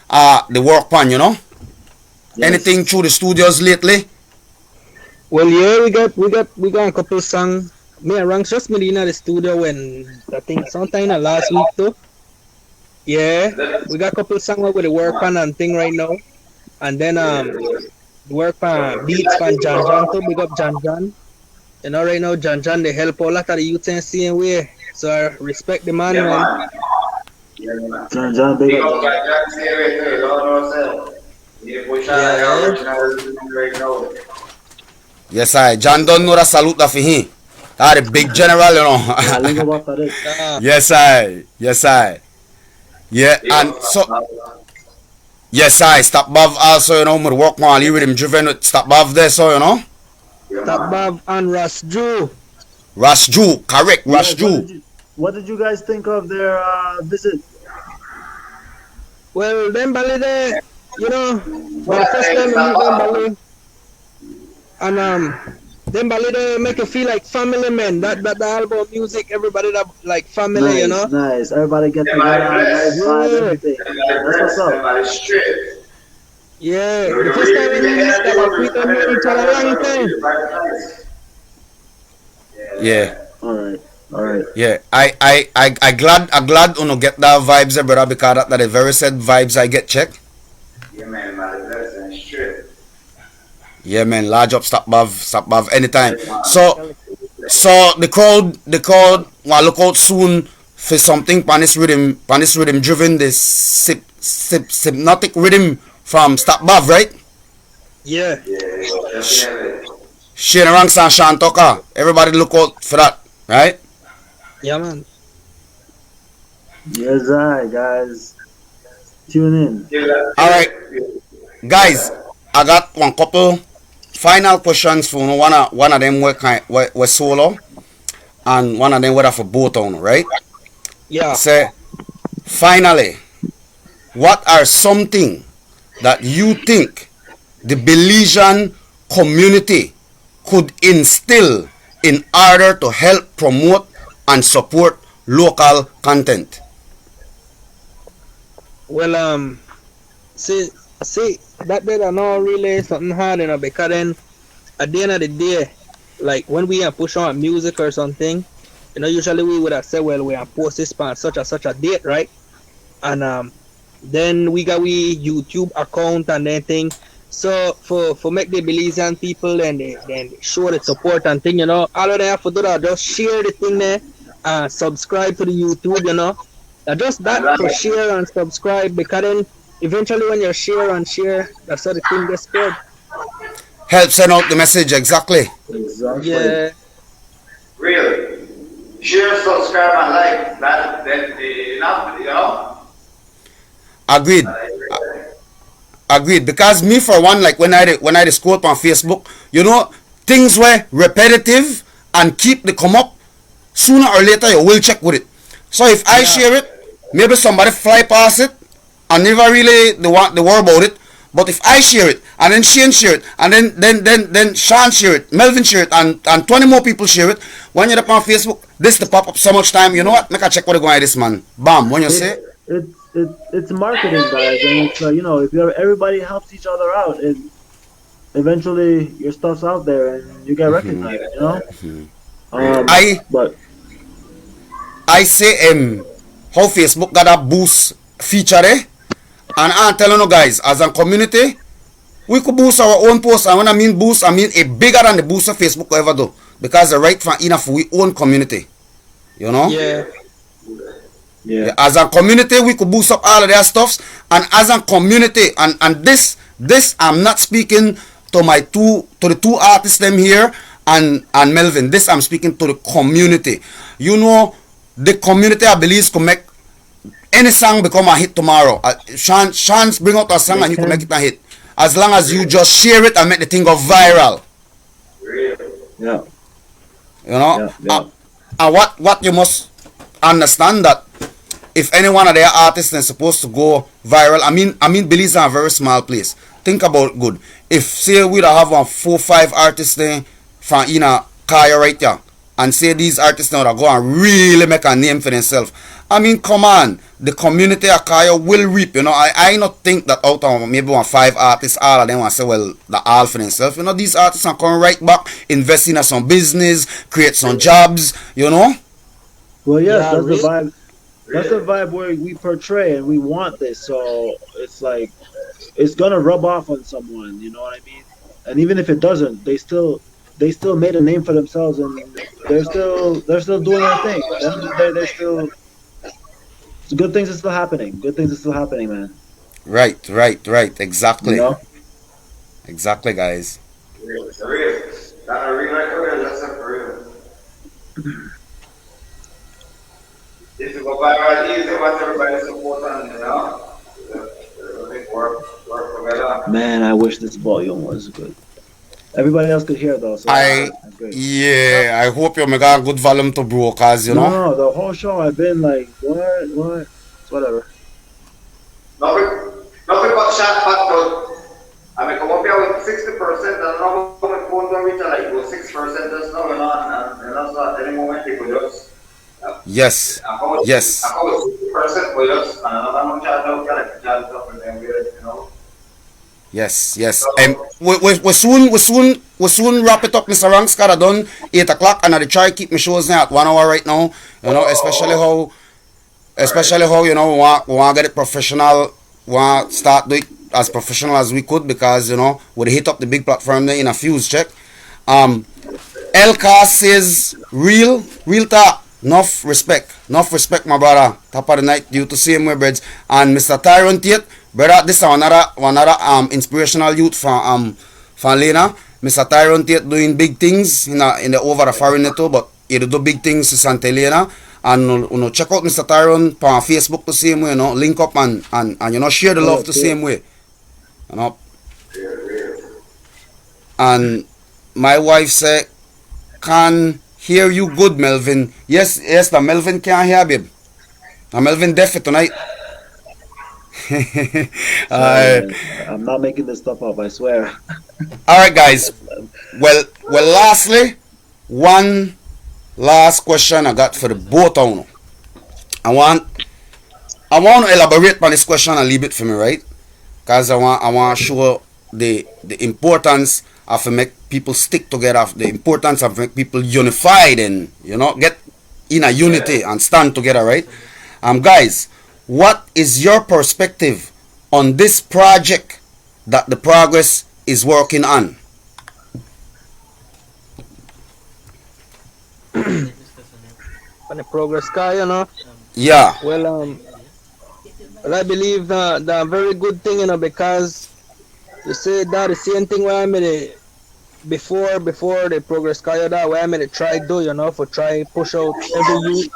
the work on? You know, anything through the studios lately? Well, yeah, we got a couple songs. Me and Ranks just made in the studio when I think sometime last week though. Yeah, we got a couple songs where we work on and thing right now, and then work on beats from John too. Big up John. You know, right now John they help a lot of the youth in same way. So I respect the man, man. John, big up. Yes, John don't know that salute that for him. That a big general, you know. Yes, yeah, and so yes, Stop Bav also, you know, me work on rhythm driven with Stop Bav there, so you know. Stop Bav and Ras Jew, correct, Ras Jew. What did you guys think of their visit? Well, them Bali there, you know, the first time we meet them Bali, and them Bali they make you feel like family, man. That the album music, everybody that like family, nice, you know. Nice, everybody get together, nice vibe, everything. That's what's up. Yeah, the first time we meet them, we don't know each other a long time. Yeah. All right. Yeah, I glad uno get that vibes, brother, because that the very said vibes I get check. Yeah, man, that's straight. Yeah, man, large up, stop above anytime. So the crowd will look out soon for something panis rhythm driven, this hypnotic rhythm from Stop Above, right? Yeah. Shanni Ranks and Shawn Tucker. Everybody look out for that, right? Yeah, man. Yes, guys. Tune in. All right, guys. I got one couple final questions for one of them were solo, and one of them were for both on, right? Yeah. Say, finally, what are something that you think the Belizean community could instill in order to help promote and support local content? Well, see, see, that did not really something hard, because then at the end of the day, like when we push on music or something, usually we would have said, well, we are post this on such and such a date, right? And then we got we YouTube account and then thing. So for make the Belizean people and then show the support and thing, all of them have to do that. Just share the thing there and subscribe to the YouTube, just that for share and subscribe, because then eventually when you share and share, that's how the thing gets spread. Help send out the message, exactly. Exactly. Yeah. Really. Share, subscribe, and like. That's enough, Agreed. Agreed. Because me for one, like when I scroll up on Facebook, things were repetitive and keep the come up, sooner or later you will check with it. So if I share it, maybe somebody fly past it and never really they worry about it. But if I share it and then Shane share it and then Shawn share it, Melvin share it, and 20 more people share it, when you're up on Facebook, this the pop up so much time. You know what? Make a check what going on this man. Bam. When you say it's marketing, guys, and it's if everybody helps each other out, and eventually your stuff's out there and you get recognized. But I say how Facebook got a boost feature there, and I'm telling you guys, as a community, we could boost our own post. And when I mean boost, I mean a bigger than the boost of Facebook will ever do, because the right from enough we own community. Yeah. As a community, we could boost up all of their stuffs, and as a community, and this I'm not speaking to the two artists them here and Melvin. This I'm speaking to the community. The community I believe could make any song become a hit tomorrow. Chance bring out a song and you can make it a hit, as long as you just share it and make the thing go viral. Yeah. And what you must understand that if any one of their artists is supposed to go viral, I mean Belize is a very small place. Think about good. If say we have 4-5 artists there from Cayo right here, and say these artists now that go and really make a name for themselves, come on, the community of Cayo will reap. I not think that out of maybe 5 artists, all of them want to say, well, the all for themselves. These artists are coming right back, investing in some business, create some jobs. Well, yes, that's the vibe. That's the vibe where we portray, and we want this. So it's like it's gonna rub off on someone. You know what I mean? And even if it doesn't, they still made a name for themselves, and they're still doing their thing. They're still. Good things are still happening. Good things are still happening, man. Right. Exactly. Exactly, guys. If you go viral easy, what everybody support on, work together. Man, I wish this volume was good. Everybody else could hear though. So I hope you make a good volume to bro, cause No, the whole show I've been like, what? It's whatever. Nothing but shot factor. I mean, come up here with 60%, and now my phone don't reach like 6% just now, and that's not any moment people just. Yes. I was 60% for just, and another one charge out, like charge up, and then Yes. We soon wrap it up, Mr. Ranks. Got done 8 o'clock, and I try to keep my shows now at 1 hour right now. Especially how we want to get it professional. Want to start do it as professional as we could, because we hit up the big platform there in a fuse check. Elka says real talk. Enough respect, my brother. Top of the night, due to same way, breads. And Mr. Tyrone Tate, brother, this is another inspirational youth from Lena. Mr. Tyrone Tate doing big things in the over the foreign too, but he do big things in Santa Elena. And check out Mr. Tyrone on Facebook the same way, link up and share the love the same way. And my wife said, can hear you good, Melvin. Yes, the Melvin can't hear, babe. The Melvin deaf tonight. I'm not making this stuff up, I swear. Alright, guys. Well, lastly, one last question I got for the both of you. I want I want to elaborate on this question a little bit for me, right? Because I want to show the importance of to make people stick together, the importance of make people unified and get in a unity and stand together, right? Guys, what is your perspective on this project that the Progress is working on? On the Progress Cayo. Yeah. Well, I believe that very good thing, because you say that the same thing where I made it before the Progress Cayo that where I made it try do, for try push out every youth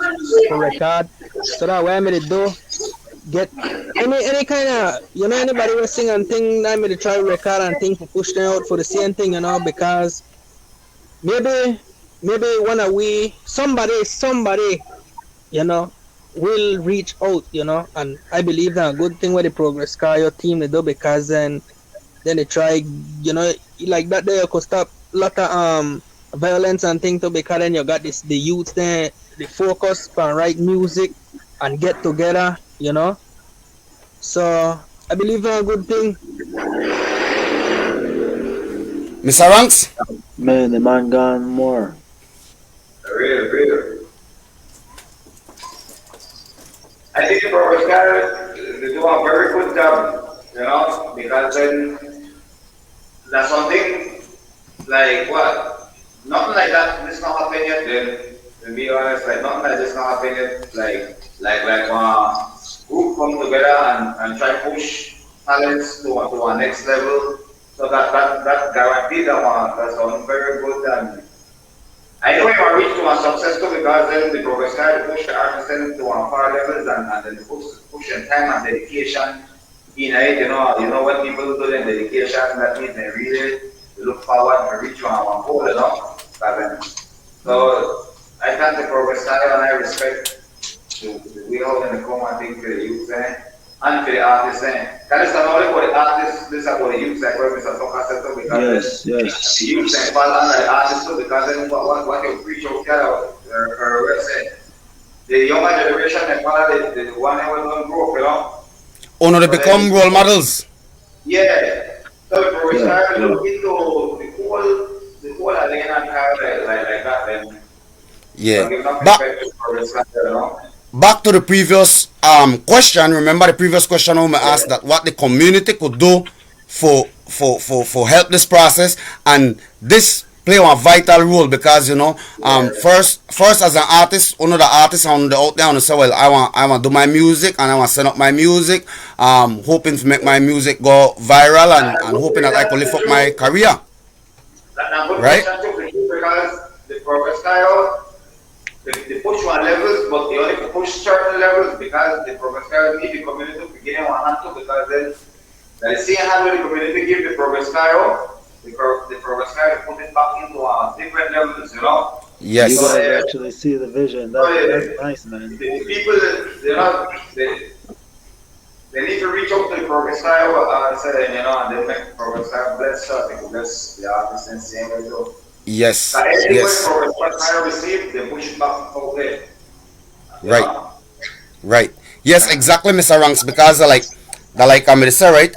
for record. So that way I made it do get any kind of anybody was sing and thing I made it try record and thing for push them out for the same thing, because maybe one of we somebody will reach out, and I believe that a good thing with the Progress Cayo team they do, because then they try, like that they could stop a lot of violence and things too, because then you got the youth there, the focus on write music and get together, So I believe that a good thing. Mr. Ranks? Man, the man gone more. Real. I think the Progress Cayo they do a very good job, because then that's something like what? Nothing like that. This not happen yet. Then, to be honest, like nothing like this not happen yet. Like group come together and try to push talents to a next level. So that guaranteed that's on very good. And I know you are reach to a successful because then the Progress Cayo push the artists to far levels and then push in time and dedication. You know what people do in dedication, that means they really look forward to reach one goal, So I thank the Progress Cayo and I respect the way how they come and think for the youth and for the artists. Because it's not only for the artists, this is about the youth, like what Mr. Tucker said, because yes. The youth fall under the artists too, because then what you preach out there, the younger generation, they follow the one who don't grow up, They become role models. Yeah. So the Progress Cayo look into the whole arena and like that then. Yeah. But back to the previous question. Remember the previous question when I asked that what the community could do for help this process, and this play a vital role because first as an artist, one of the artists on the out there and say, well, I want to do my music and I want to set up my music, hoping to make my music go viral and hoping that I could lift up my career. Right? Because the Progress Cayo they push one levels, but they only push certain levels because the Progress Cayo need the community to give them one hand to, because then the same hand where the community give the Progress Cayo, the Progress Cayo put it back into different levels, Yes. You guys actually see the vision. That's nice, man. The people, they need to reach out to the Progress Cayo and say, and they make the Progress Cayo bless the artists and same way too. Yes. Yes. Progress Cayo receive, they push it back out there. Right. Yes, exactly, Mr. Ranks, because like I say, right,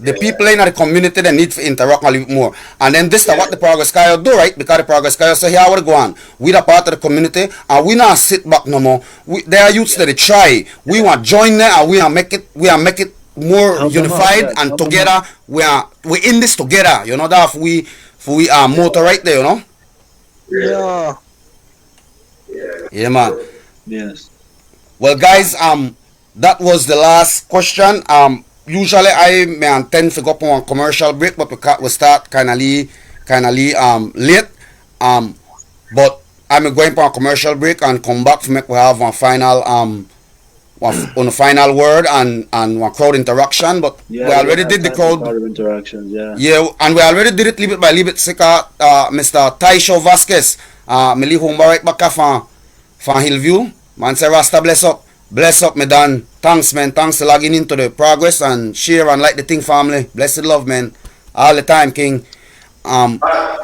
the people in the community they need to interact a little bit more. And then this is what the Progress Cayo do, right? Because the Progress Cayo say, here we go on. We are part of the community and we not sit back no more. There are youths that they try. We want to join there and we are make it more unified and together. We in this together. That we are motor right there, Yeah. Yeah, man. Yes. Well, guys, that was the last question. Usually I may intend to go on a commercial break, but we start kind of late. But I'm going for a commercial break and come back to make we have one final on the final word and one crowd interaction. But we already did the crowd interactions. Yeah, and we already did it little bit by little bit. Mr. Cayo Vasquez, me leave home right back from Hillview. Man say Rasta bless up me Dan. Thanks man, thanks for logging into the Progress and share and like the thing family. Blessed love man, all the time King.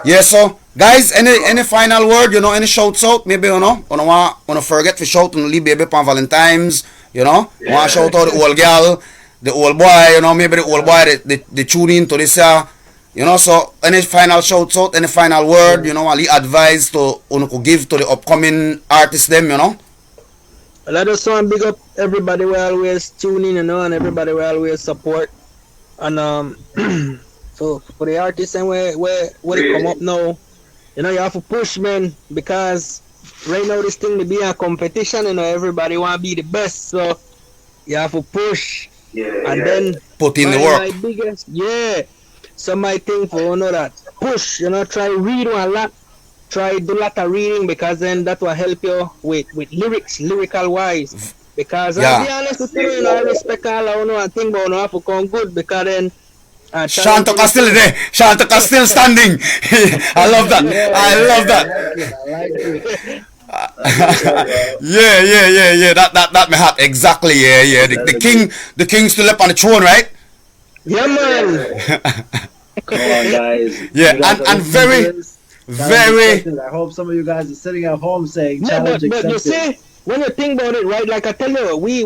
Yes sir, Guys, any final word, you know, any shouts out, maybe, you know, wanna forget to shout on the baby on Valentine's, you know, wanna shout out the old girl, the old boy, you know, maybe the old boy they tune in to this you know, so any final shouts out, any final word, you know, any advice to give to the upcoming artists them, you know. Well, I just want to big up everybody who always tune in, you know, and everybody who always support. And so for the artists and where they come up now, you know, you have to push, man, because right now this thing to be a competition, you know, everybody want to be the best, so you have to push. And then put in the work. My biggest, so my thing for you know that push, you know, try read a lot, try do a lot of reading, because then that will help you with lyrical wise. Because I'll be honest with you, you know, I respect all I know and think about have to come good, because then Shawn still there. Shawn still standing. I love that. I love that. Yeah. That my heart exactly. Yeah. The king still up on the throne, right? Yeah, man. Come on, guys. Yeah, and very. I hope some of you guys are sitting at home saying challenge accepted. But you see, when you think about it, right? Like I tell you, we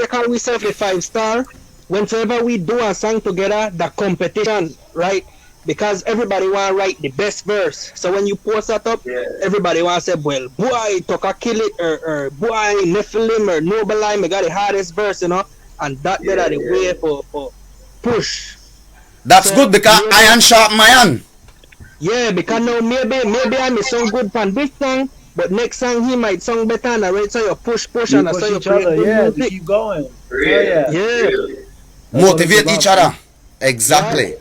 call ourselves a 5-star. Whenever we do a song together, the competition, right? Because everybody want to write the best verse. So when you post that up, everybody want to say, well, boy, Toka kill it, or boy, Nephilim, or Noble I got the hardest verse, you know? And that get the way for push. That's so good, because iron sharp my iron. Yeah, because now maybe I may sound good from this song, but next song he might sound better, and right, so you push, and push so you each other, to keep going. Yeah. Motivate each other. Exactly.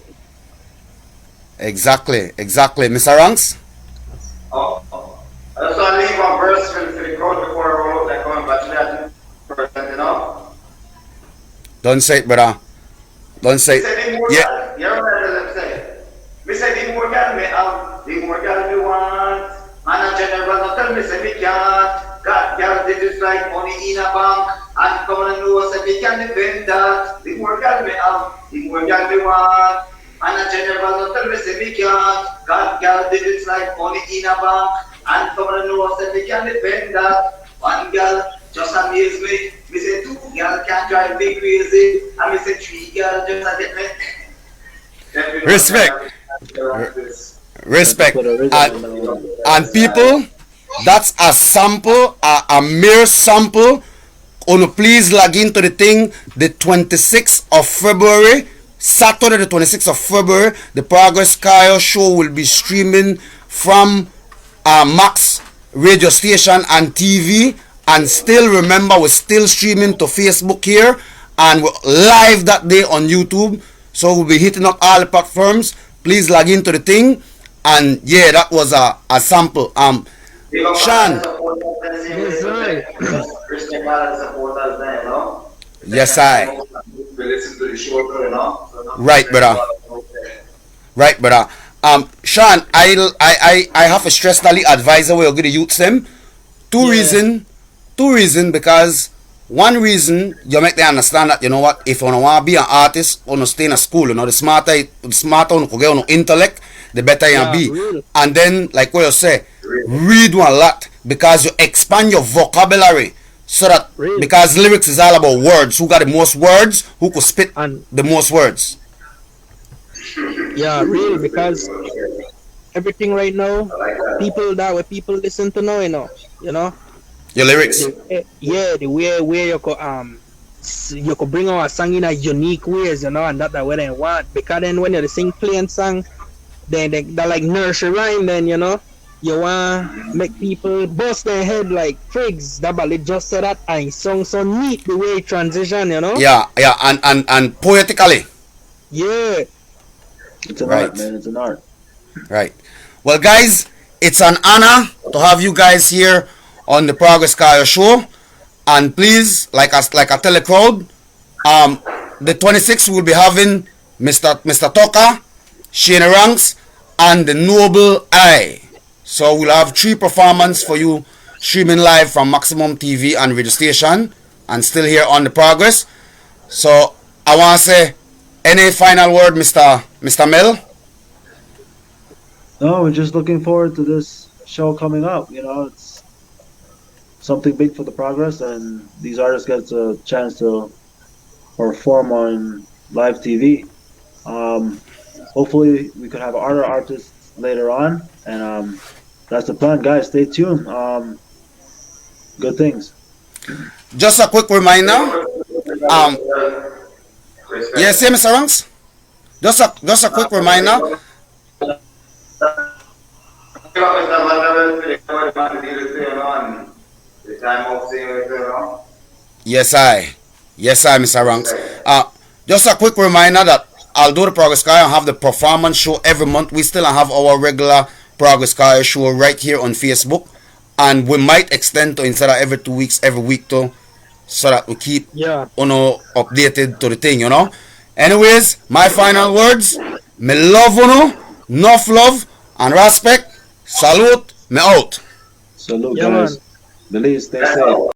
Exactly. Mr. Ranks? I just want to leave one verse for the crowd before I roll out that congratulations person, you know? Don't say it, brother. Don't say it. Yeah. You know what I'm saying? Me say the more girl me have, the more girl me want. And a general not tell me say me can't. God, girl, this is like money in a bank. And come and know say me can defend that. The more girl me have, the more girl me want. And a general not tell me say me can't. God, girl, this is like money in a bank. And come and know say me can defend that. One girl just amaze me. Me say 2 girls can drive me crazy. And me say 3 girls just a get me. Respect. And people, that's a sample, a mere sample. Please log into the thing the 26th of February, Saturday the 26th of February. The Progress Cayo show will be streaming from Max radio station and TV. And still remember, we're still streaming to Facebook here, and we're live that day on YouTube. So we'll be hitting up all the platforms. Please log into the thing. And yeah, that was a sample. Shawn. Yes, I. Right, brother. Shawn, I have a stress daily advisor where you're going to use them. Two reason, because one reason you make them understand that, you know what, if you want to be an artist, you want to stay in a school, you know, the smarter you get on intellect, the better you be. Really. And then, like what you say, read one lot, because you expand your vocabulary. So that, because lyrics is all about words. Who got the most words, who could spit the most words. Yeah, really, because everything right now, people listen to now, you know. Your lyrics. The way you could bring out a song in a unique ways, you know, and that's what they want. Because then when you sing plain song, then they like nursery rhyme, then you know, you want make people bust their head like frigs. That ballet just said that, and song so neat the way it transition, you know. Yeah, and poetically. Yeah. It's an art, man. It's an art. Right. Well, guys, it's an honor to have you guys here on the Progress Cayo show. And please, like I tell the crowd, the 26th we'll be having Mr. Toka, Shanni Ranks, and the Noble I. So we'll have 3 performances for you streaming live from Maximum TV and radio station, and still here on the Progress. So I want to say, any final word, Mr. Mel? No, we're just looking forward to this show coming up. You know, it's something big for the progress, and these artists get a chance to perform on live TV. Um, Hopefully, we could have other artists later on, and that's the plan, guys. Stay tuned. Good things. Just a quick reminder. Um, yes, yeah, Mr. Ranks. Just a quick reminder. Yes, I. Yes, I, Mr. Ranks. Just a quick reminder that I'll do the Progress Car and have the performance show every month. We still have our regular Progress Car show right here on Facebook. And we might extend to instead of every 2 weeks, every week too, so that we keep updated to the thing, you know. Anyways, my final words. Me love enough love and respect. Salute, me out. Salute, guys. Belize, stay safe.